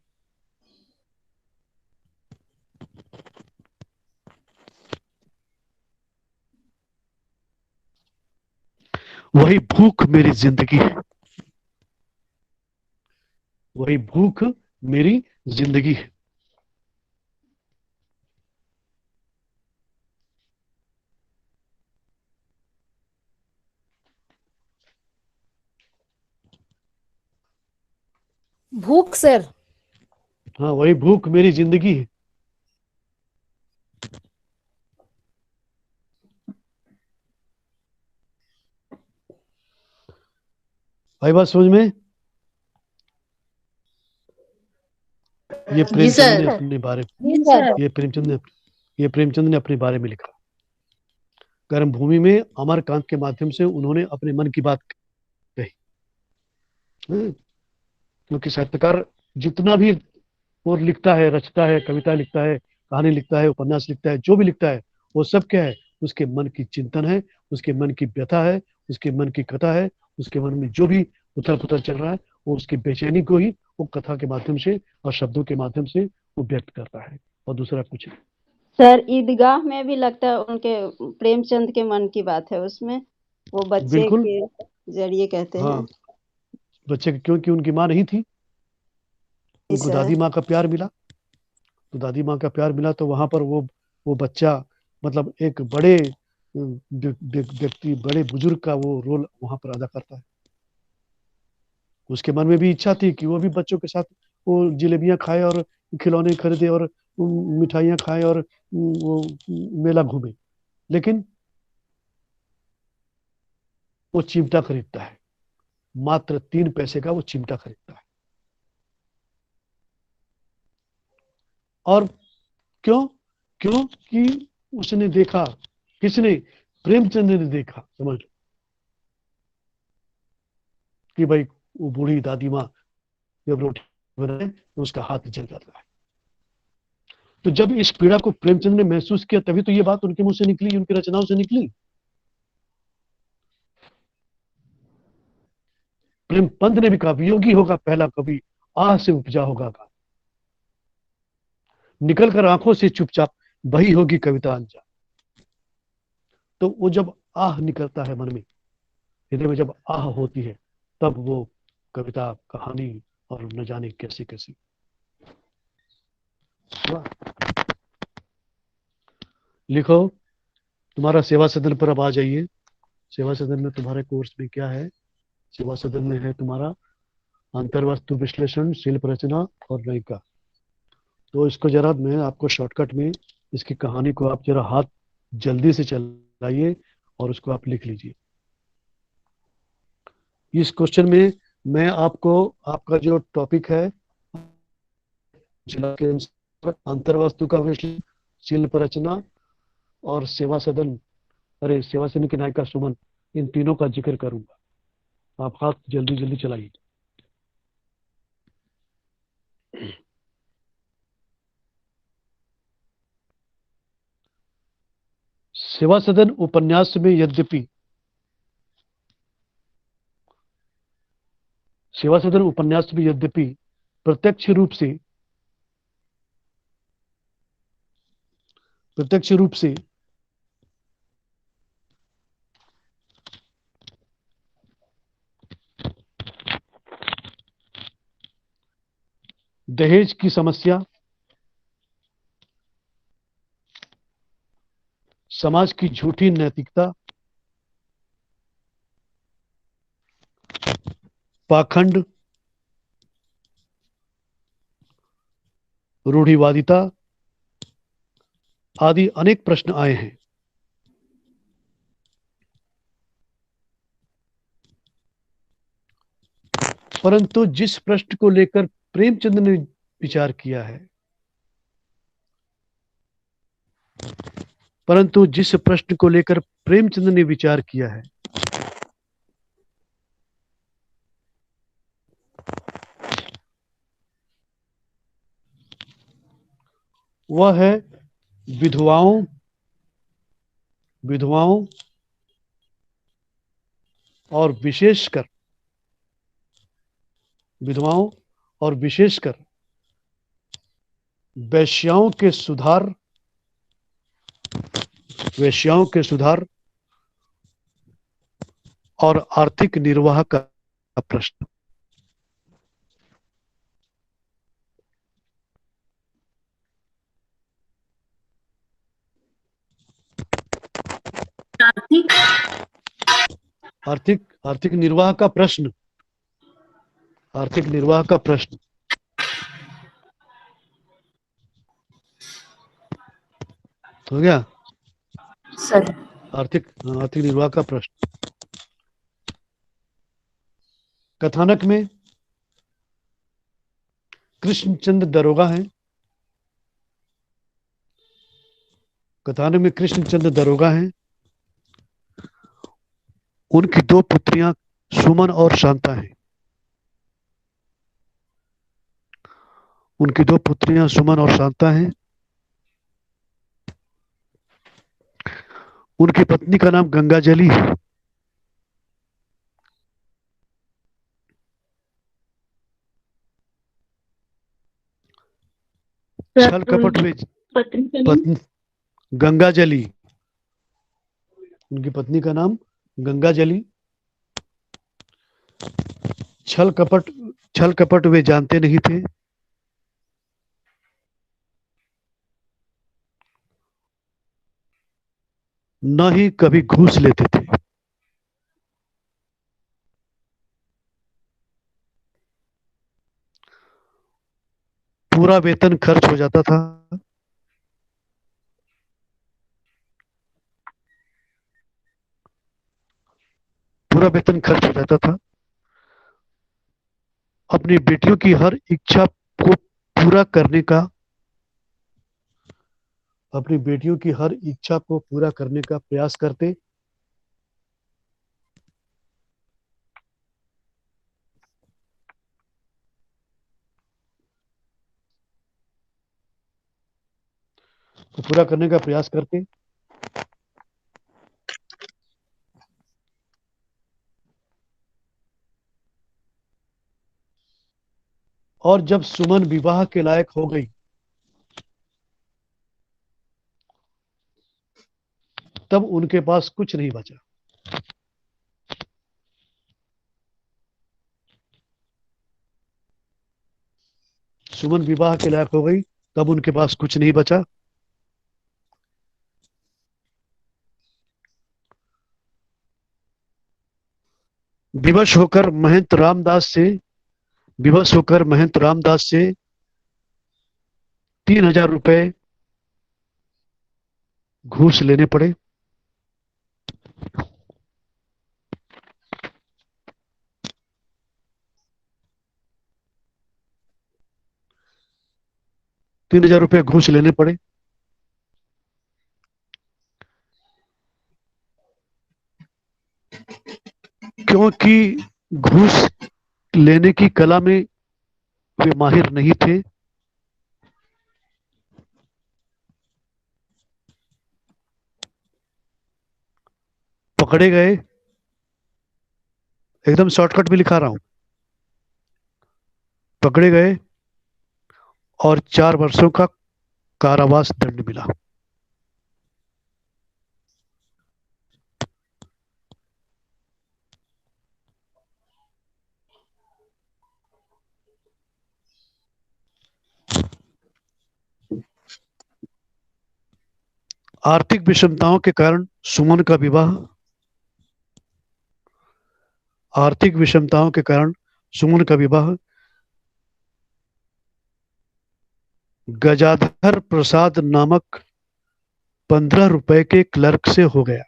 A: वही भूख मेरी जिंदगी है। वही भूख मेरी जिंदगी है।
F: भूख सर।
A: हाँ, वही भूख मेरी जिंदगी है। भाई बात समझ में? ये
F: जी
A: प्रेमचंद ने
F: सर।
A: अपने बारे
F: जी सर।
A: ये प्रेमचंद ने अपने बारे में लिखा। गर्म भूमि में अमरकांत के माध्यम से उन्होंने अपने मन की बात कही। क्योंकि साहित्यकार जितना भी वो लिखता है, रचता है, कविता लिखता है, कहानी लिखता है, उपन्यास लिखता है, जो भी लिखता है, वो सब क्या है? उसके मन की चिंतन है, उसके मन की व्यथा है, उसके मन की कथा है, उसके मन में जो भी उथल पुथल चल रहा है, वो उसकी बेचैनी को ही वो कथा के माध्यम से और शब्दों के माध्यम से वो व्यक्त करता है, और दूसरा कुछ नहीं।
E: सर ईदगाह में भी लगता है उनके प्रेमचंद के मन की बात है उसमें, वो बच्चे
A: बिल्कुल।
E: के जरिए कहते हैं।
A: हाँ, बच्चे क्योंकि उनकी माँ नहीं थी,
E: जी
A: उनको
E: सर।
A: दादी माँ का प्यार मिला। तो दादी माँ का प्यार मिला तो वहां पर वो बच्चा मतलब एक बड़े व्यक्ति, बड़े बुजुर्ग का वो रोल वहां पर अदा करता है। उसके मन में भी इच्छा थी कि वो भी बच्चों के साथ वो जलेबियां खाए और खिलौने खरीदे और मिठाइयां खाए और वो मेला घूमे, लेकिन वो चिमटा खरीदता है। मात्र 3 पैसे का वो चिमटा खरीदता है। और क्यों? क्योंकि उसने देखा, किसने? प्रेमचंद ने देखा, समझ लो, कि भाई वो बूढ़ी दादी माँ जब रोटी बनाए तो उसका हाथ जल जाता है। तो जब इस पीड़ा को प्रेमचंद ने महसूस किया तभी तो ये बात उनके मुंह से निकली, उनकी रचनाओं से निकली। प्रेमपंत ने भी कहा, वियोगी होगा पहला कवि, आह से उपजा होगा गान, निकल कर आंखों से चुपचाप बही होगी कविता अनजान। तो वो जब आह निकलता है मन में, हृदय में जब आह होती है, तब वो कविता, कहानी और न जाने कैसी कैसी। लिखो। तुम्हारा सेवा सदन पर अब आ जाइए। सेवा सदन में तुम्हारे कोर्स में क्या है? सेवा सदन में है तुम्हारा अंतर्वस्तु विश्लेषण, शिल्प रचना और नयिका। तो इसको जरा मैं आपको शॉर्टकट में इसकी कहानी को आप जरा हाथ जल्दी से चलाइए और उसको आप लिख लीजिए। इस क्वेश्चन में मैं आपको आपका जो टॉपिक है जिला के अनुसार अंतर्वस्तु का विश्लेषण, शिल्प रचना और सेवा सदन की नायिका सुमन, इन तीनों का जिक्र करूंगा। आप हाथ जल्दी जल्दी चलाइए। सेवा सदन उपन्यास में यद्यपि प्रत्यक्ष रूप से दहेज की समस्या, समाज की झूठी नैतिकता, पाखंड, रूढ़िवादिता आदि अनेक प्रश्न आए हैं। परंतु जिस प्रश्न को लेकर प्रेमचंद ने विचार किया है वह है विधवाओं और विशेषकर वेश्याओं के सुधार और आर्थिक निर्वाह का प्रश्न। आर्थिक निर्वाह का प्रश्न। हो गया?
F: सर
A: आर्थिक निर्वाह का प्रश्न। कथानक में कृष्णचंद्र दरोगा हैं। उनकी दो पुत्रियां सुमन और शांता हैं। उनकी पत्नी का नाम गंगाजली है। छल कपट में पत्नी गंगाजली, उनकी पत्नी का नाम गंगाजली। छल कपट वे जानते नहीं थे। न ही कभी घूस लेते थे। पूरा वेतन खर्च हो जाता था। अपनी बेटियों की हर इच्छा को पूरा करने का प्रयास करते। और जब सुमन विवाह के लायक हो गई तब उनके पास कुछ नहीं बचा। विवश होकर महंत रामदास से 3,000 रुपए घूस लेने पड़े। ₹3,000 घूस लेने पड़े। क्योंकि घूस लेने की कला में वे माहिर नहीं थे। पकड़े गए, एकदम शॉर्टकट में लिखा रहा हूं, पकड़े गए और 4 वर्षों का कारावास दंड मिला। आर्थिक विषमताओं के कारण सुमन का विवाह आर्थिक विषमताओं के कारण सुमन का विवाह गजाधर प्रसाद नामक 15 रुपए के क्लर्क से हो गया।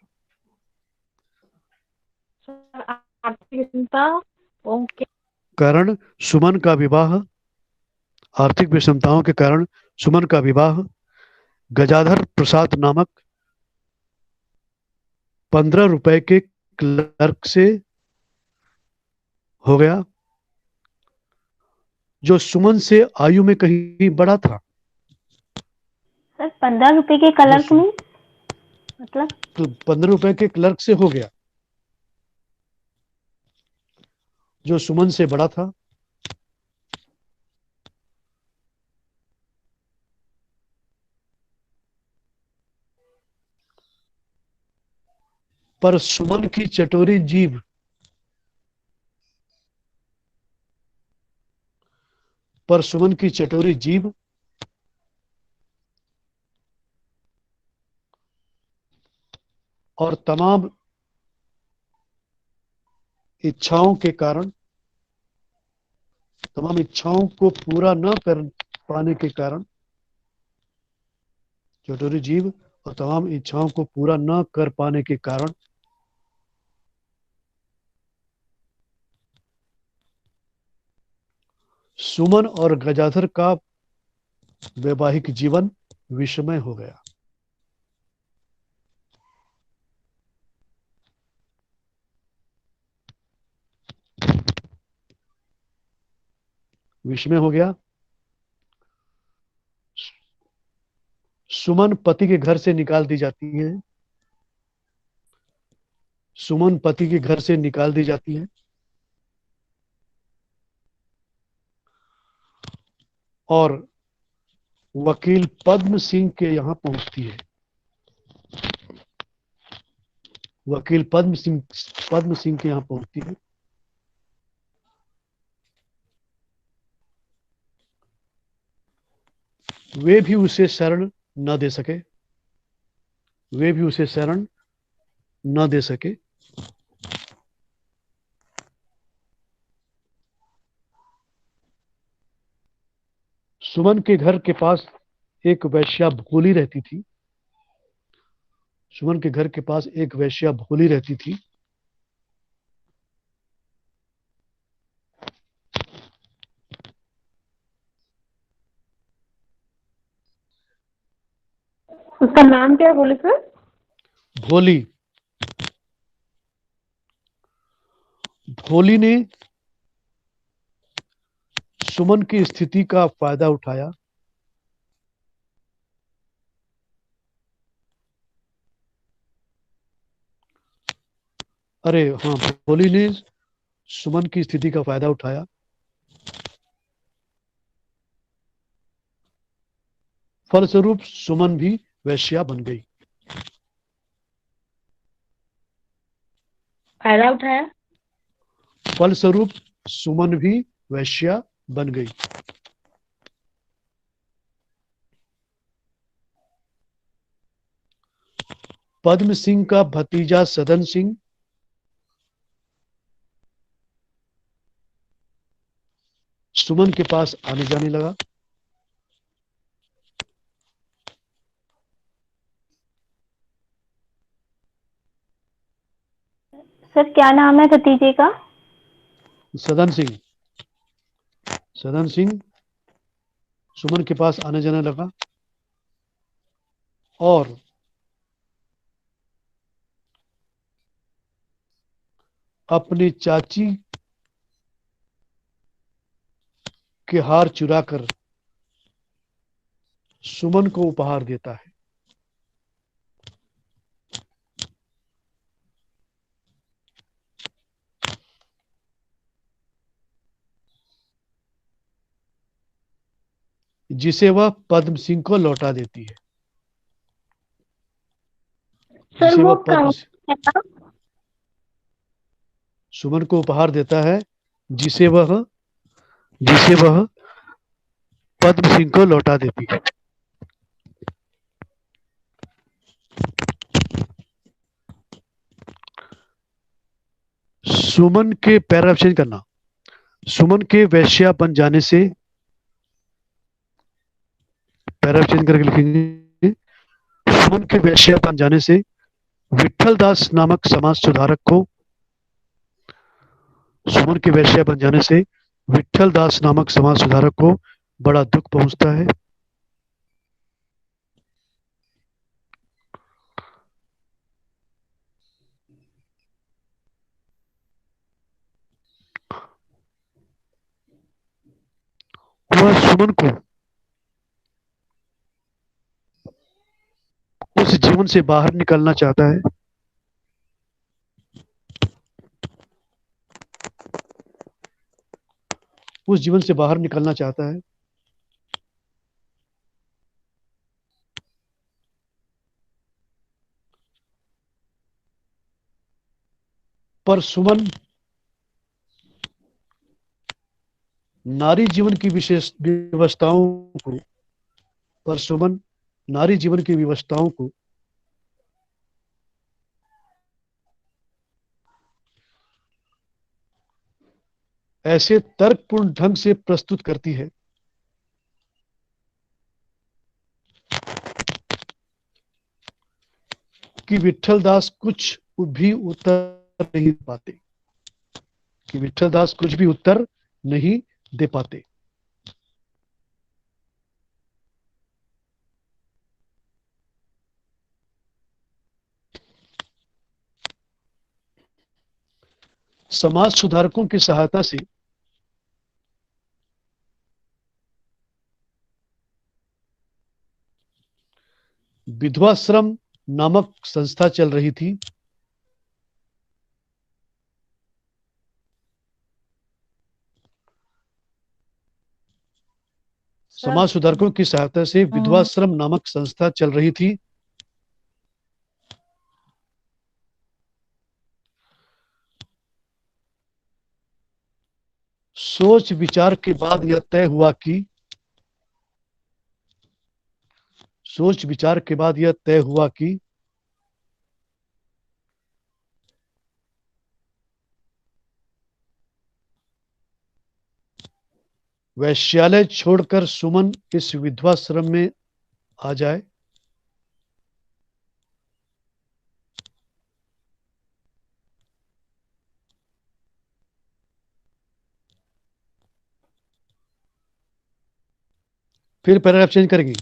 B: आर्थिक चिंता ओके।
A: कारण सुमन का विवाह आर्थिक विषमताओं के कारण सुमन का विवाह गजाधर प्रसाद नामक 15 रुपए के क्लर्क से हो गया, जो सुमन से आयु में कहीं बड़ा था।
D: सर 15 रुपए के क्लर्क में मतलब?
A: 15 रुपए के क्लर्क से हो गया, जो सुमन से बड़ा था। पर सुमन की चटोरी जीभ पर सुमन की चटोरी जीभ और तमाम इच्छाओं को पूरा न कर पाने के कारण चटोरी जीव और तमाम इच्छाओं को पूरा न कर पाने के कारण सुमन और गजाधर का वैवाहिक जीवन विषमय हो गया। विषमय हो गया। सुमन पति के घर से निकाल दी जाती है। सुमन पति के घर से निकाल दी जाती है और वकील पद्म सिंह के यहां पहुंचती है। वकील पद्म सिंह के यहां पहुंचती है। वे भी उसे शरण न दे सके। वे भी उसे शरण न दे सके। सुमन के घर के पास एक वेश्या भोली रहती थी। सुमन के घर के पास एक वेश्या भोली रहती थी।
B: उसका नाम क्या बोले सर?
A: भोली। भोली ने सुमन की स्थिति का फायदा उठाया। अरे हाँ, भोली ने सुमन की स्थिति का फायदा उठाया। फलस्वरूप सुमन भी वैश्या बन गई।
B: फायदा उठाया।
A: फलस्वरूप सुमन भी वैश्या बन गई। पद्म सिंह का भतीजा सदन सिंह सुमन के पास आने जाने लगा।
D: सर क्या नाम है भतीजे का?
A: सदन सिंह। सदन सिंह। सुमन के पास आने जाने लगा और अपनी चाची के हार चुराकर सुमन को उपहार देता है। जिसे वह पद्म सिंह को लौटा देती है।
D: सर
A: जिसे
D: वो
A: वह पद्म
D: कहाँ
A: सुमन को उपहार देता है, जिसे वह पद्म सिंह को लौटा देती है। सुमन के पैराग्राफ चेंज करना। सुमन के वैश्या बन जाने से, पैराग्राफ चेंज करके लिखेंगे, सुमन के वैश्या बन जाने से विट्ठल दास नामक समाज सुधारक को, सुमन के वैश्या बन जाने से विट्ठल दास नामक समाज सुधारक को बड़ा दुख पहुंचता है। वह सुमन को उस जीवन से बाहर निकलना चाहता है। उस जीवन से बाहर निकलना चाहता है। पर सुमन नारी जीवन की विशेष विवशताओं को पर सुमन नारी जीवन की विवशताओं को ऐसे तर्कपूर्ण ढंग से प्रस्तुत करती है कि विट्ठल दास कुछ भी उत्तर नहीं पाते, कि विट्ठल दास कुछ भी उत्तर नहीं दे पाते। समाज सुधारकों की सहायता से विधवाश्रम नामक संस्था चल रही थी। समाज सुधारकों की सहायता से विधवाश्रम नामक संस्था चल रही थी। सोच विचार के बाद यह तय हुआ कि वैश्यालय छोड़कर सुमन इस विधवाश्रम में आ जाए। फिर पैराग्राफ चेंज करेंगे।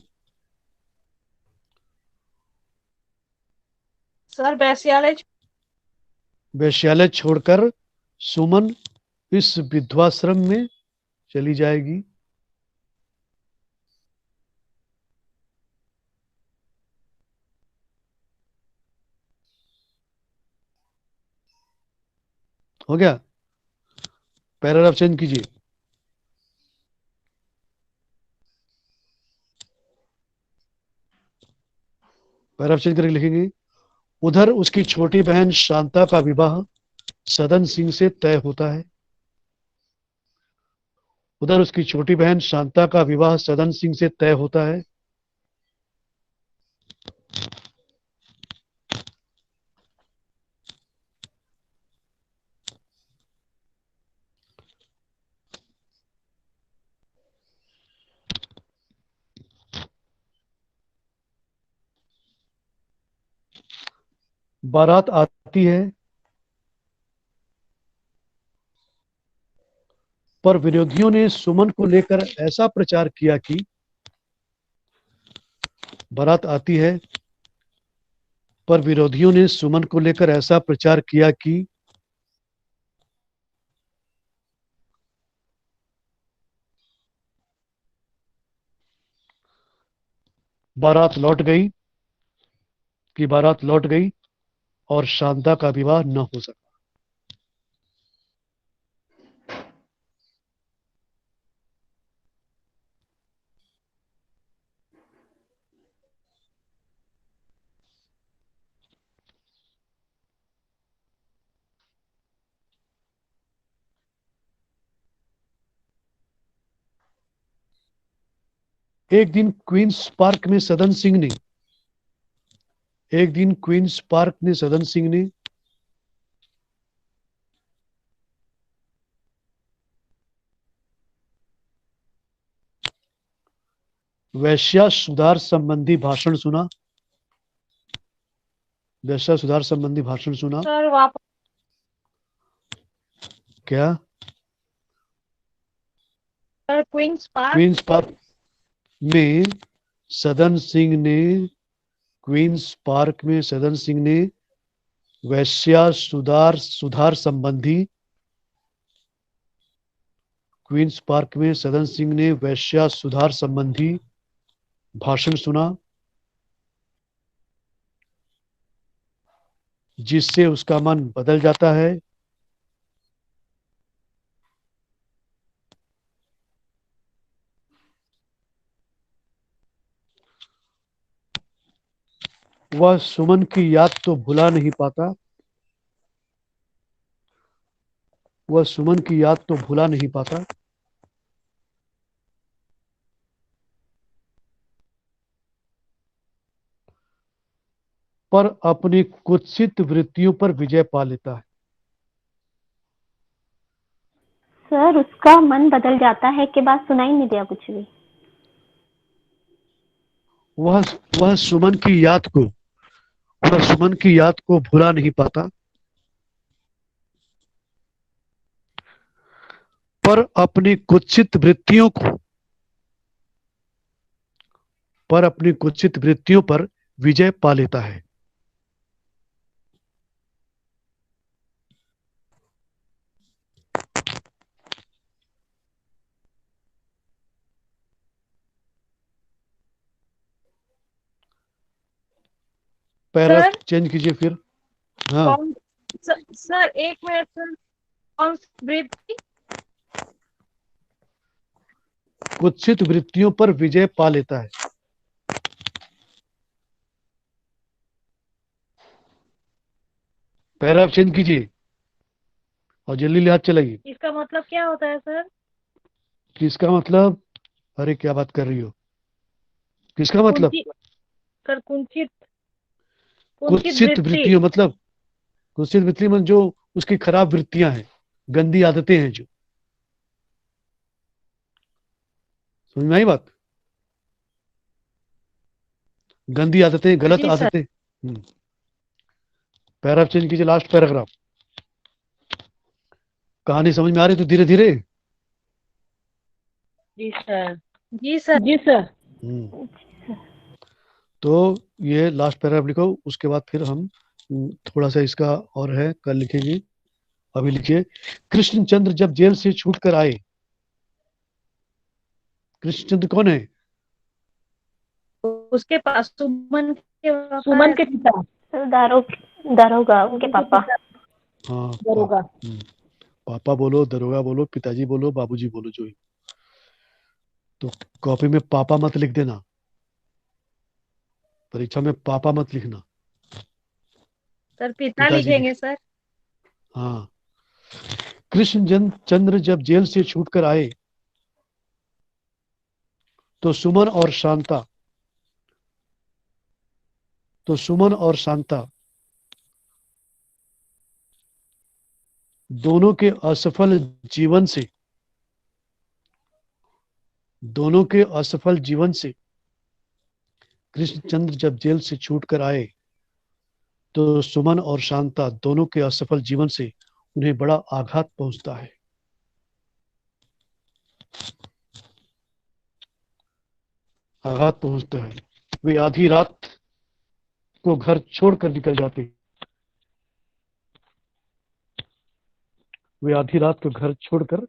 B: सर
A: वैश्यालय छोड़कर सुमन इस विधवाश्रम में चली जाएगी। हो गया? पैराग्राफ चेंज कीजिए। पैराग्राफ चेंज करके लिखेंगे, उधर उसकी छोटी बहन शांता का विवाह सदन सिंह से तय होता है। उधर उसकी छोटी बहन शांता का विवाह सदन सिंह से तय होता है। बारात आती है, पर विरोधियों ने सुमन को लेकर ऐसा प्रचार किया कि बारात आती है, पर विरोधियों ने सुमन को लेकर ऐसा प्रचार किया कि बारात लौट गई और शांता का विवाह न हो सका। एक दिन क्वींस पार्क में सदन सिंह ने वैश्या सुधार संबंधी भाषण सुना।
B: सर वापस
A: क्या?
B: Sir Queens Park
A: Queens Park में सदन सिंह ने वैश्या सुधार संबंधी क्वींस पार्क में सदन सिंह ने वैश्या सुधार संबंधी भाषण सुना, जिससे उसका मन बदल जाता है। वह सुमन की याद तो भुला नहीं पाता, पर अपनी कुत्सित वृत्तियों पर विजय पा लेता है।
D: सर उसका मन बदल जाता है के बाद सुनाई नहीं दिया कुछ भी।
A: वह सुमन की याद को भुला नहीं पाता, पर अपनी कुत्सित वृत्तियों पर विजय पा लेता है। पैरा चेंज कीजिए फिर। हाँ,
B: सर एक मिनट सर, कौन सी वृत्ति?
A: कुत्सित वृत्तियों पर विजय पा लेता है। पैरा चेंज कीजिए और जल्दी हाथ चलाइए।
B: इसका मतलब क्या होता है सर?
A: किसका मतलब? अरे क्या बात कर रही हो? किसका मतलब?
B: सर कुंचित
A: कुत्सित वृत्तियों मतलब जो उसकी खराब वृत्तियां हैं, गंदी आदतें हैं, जो समझ में आई बात? गंदी आदतें, गलत
B: जी सर।
A: आदतें। पैराग्राफ चेंज कीजिए, लास्ट पैराग्राफ। कहानी समझ में आ रही तो धीरे धीरे।
B: जी सर। जी सर। जी सर।
A: तो ये लास्ट पैराग्राफ लिखो, उसके बाद फिर हम थोड़ा सा इसका और है, कल लिखेंगे। अभी लिखिए, कृष्णचंद्र जब जेल से छूट कर आए। कृष्णचंद्र कौन है?
B: उसके पास सुमन के पिता।
D: सर दारोगा उनके पापा।
A: हाँ,
B: दरोगा।
A: पापा बोलो, दरोगा बोलो, पिताजी बोलो, बाबूजी बोलो, जो ही। तो कॉपी में पापा मत लिख देना, परीक्षा में पापा मत लिखना।
B: सर पिता
A: पिताजी
B: लिखेंगे सर।
A: हाँ। कृष्णचंद्र जब जेल से छूटकर आए तो सुमन और शांता दोनों के असफल जीवन से कृष्णचंद्र जब जेल से छूटकर आए तो सुमन और शांता दोनों के असफल जीवन से उन्हें बड़ा आघात पहुंचता है। आघात पहुंचता है। वे आधी रात को घर छोड़कर निकल जाते हैं। वे आधी रात को घर छोड़कर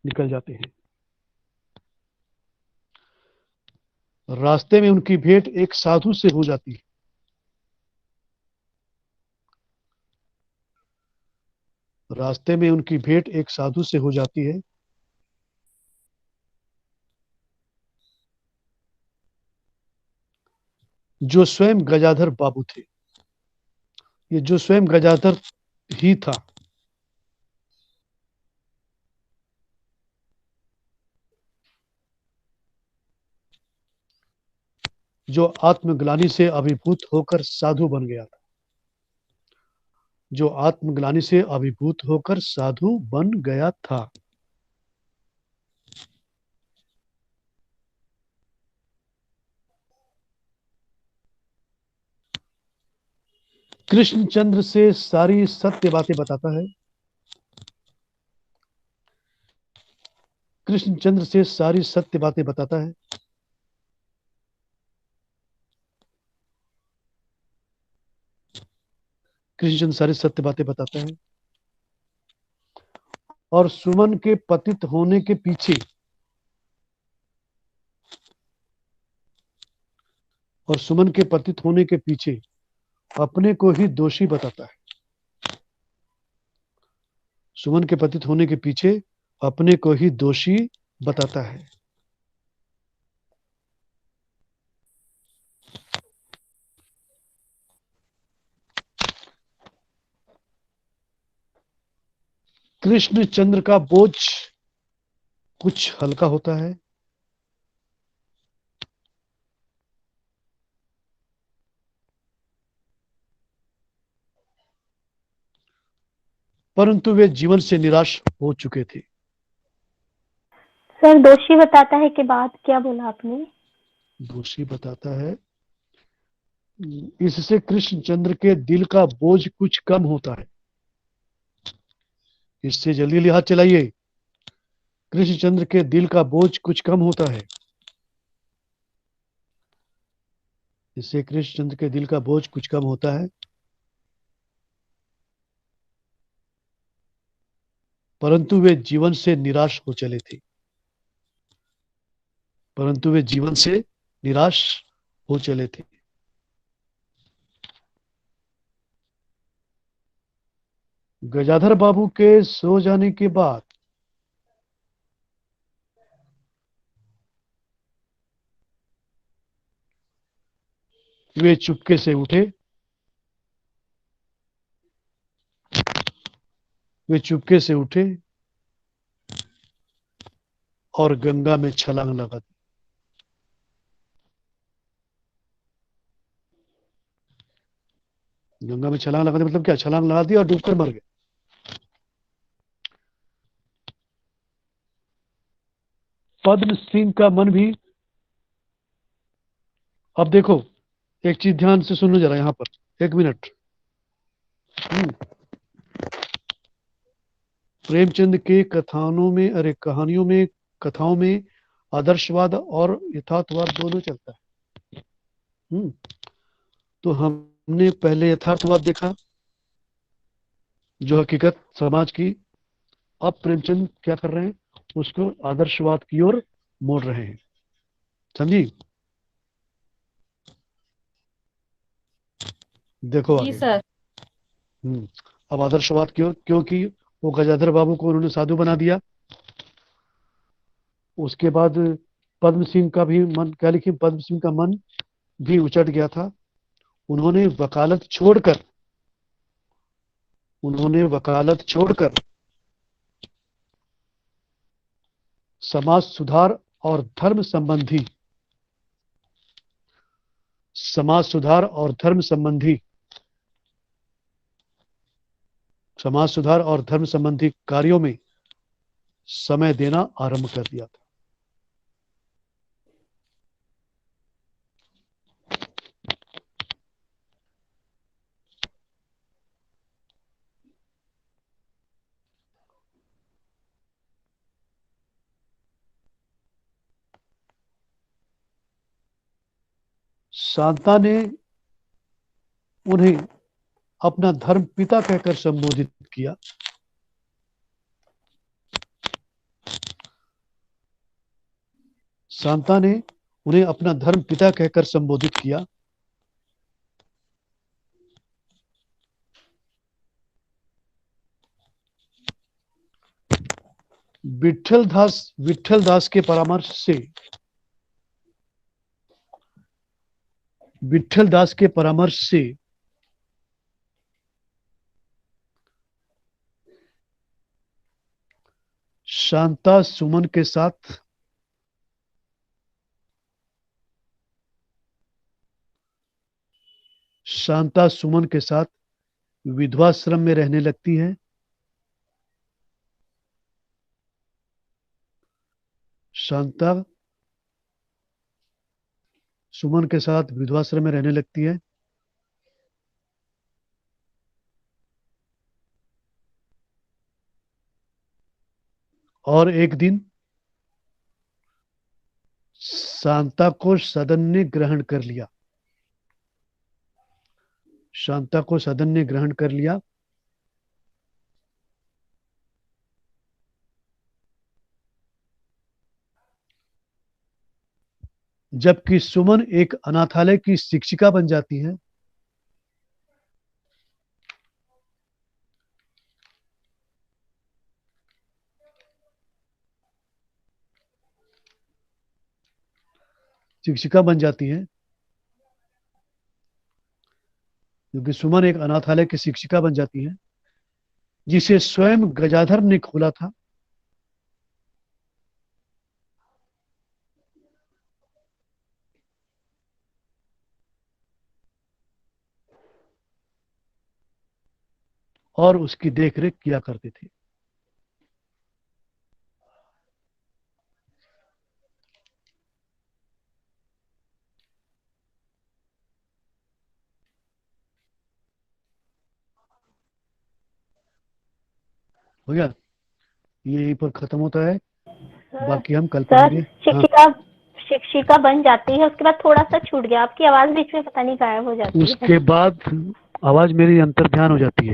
A: निकल जाते हैं। रास्ते में उनकी भेंट एक साधु से हो जाती है। रास्ते में उनकी भेंट एक साधु से हो जाती है, जो स्वयं गजाधर बाबू थे। ये जो स्वयं गजाधर ही था। जो आत्मग्लानि से अभिभूत होकर साधु बन गया था। जो आत्मग्लानि से अभिभूत होकर साधु बन गया था। कृष्णचंद्र से सारी सत्य बातें बताता है। कृष्णचंद्र से सारी सत्य बातें बताता है। कृष्णचंद्र सारी सत्य बातें बताता है। और सुमन के पतित होने के पीछे, और सुमन के पतित होने के पीछे अपने को ही दोषी बताता है। सुमन के पतित होने के पीछे अपने को ही दोषी बताता है। कृष्णचंद्र का बोझ कुछ हल्का होता है, परंतु वे जीवन से निराश हो चुके थे।
D: सर दोषी बताता है के बाद क्या बोला आपने?
A: दोषी बताता है, इससे कृष्णचंद्र के दिल का बोझ कुछ कम होता है। इससे जल्दी जल्दी हाथ चलाइए। कृष्णचंद्र के दिल का बोझ कुछ कम होता है। इससे कृष्णचंद्र के दिल का बोझ कुछ कम होता है, परंतु वे जीवन से निराश हो चले थे। परंतु वे जीवन से निराश हो चले थे। गजाधर बाबू के सो जाने के बाद वे चुपके से उठे। वे चुपके से उठे और गंगा में छलांग लगा दी। गंगा में छलांग लगा दी मतलब क्या? छलांग लगा दी और डूबकर मर गए। पद्म सिंह का मन भी, अब देखो एक चीज ध्यान से सुनो जरा यहां पर, 1 मिनट। प्रेमचंद के कथानों में, अरे कहानियों में, कथाओं में आदर्शवाद और यथार्थवाद दोनों चलता है। तो हमने पहले यथार्थवाद देखा, जो हकीकत समाज की। अब प्रेमचंद क्या कर रहे हैं? उसको आदर्शवाद की ओर मोड़ रहे हैं। समझी? देखो
B: जी
A: आगे।
B: सर।
A: अब आदर्शवाद क्यों? क्योंकि वो गजाधर बाबू को उन्होंने साधु बना दिया। उसके बाद पद्म सिंह का भी मन, क्या लिखी, पद्म सिंह का मन भी उचट गया था। उन्होंने वकालत छोड़कर समाज सुधार और धर्म संबंधी समाज सुधार और धर्म संबंधी समाज सुधार और धर्म संबंधी कार्यों में समय देना आरंभ कर दिया था। शांता ने उन्हें अपना धर्म पिता कहकर संबोधित किया। शांता ने उन्हें अपना धर्म पिता कहकर संबोधित किया। विठल दास के परामर्श से विठल दास के परामर्श से शांता सुमन के साथ विधवाश्रम में रहने लगती है। शांता सुमन के साथ विधवाश्रम में रहने लगती है। और एक दिन शांता को सदन ने ग्रहण कर लिया। शांता को सदन ने ग्रहण कर लिया। जबकि सुमन एक अनाथालय की शिक्षिका बन जाती है। क्योंकि सुमन एक अनाथालय की शिक्षिका बन जाती है जिसे स्वयं गजाधर ने खोला था। और उसकी देखरेख किया करते थे। हो गया, ये यहीं पर खत्म होता है, बाकी हम कल
D: सर
A: पढ़ेंगे।
D: शिक्षिका बन जाती है, उसके बाद थोड़ा सा छूट गया, आपकी आवाज बीच में पता नहीं गायब हो जाती है।
A: उसके बाद आवाज मेरी अंतर ध्यान हो जाती है।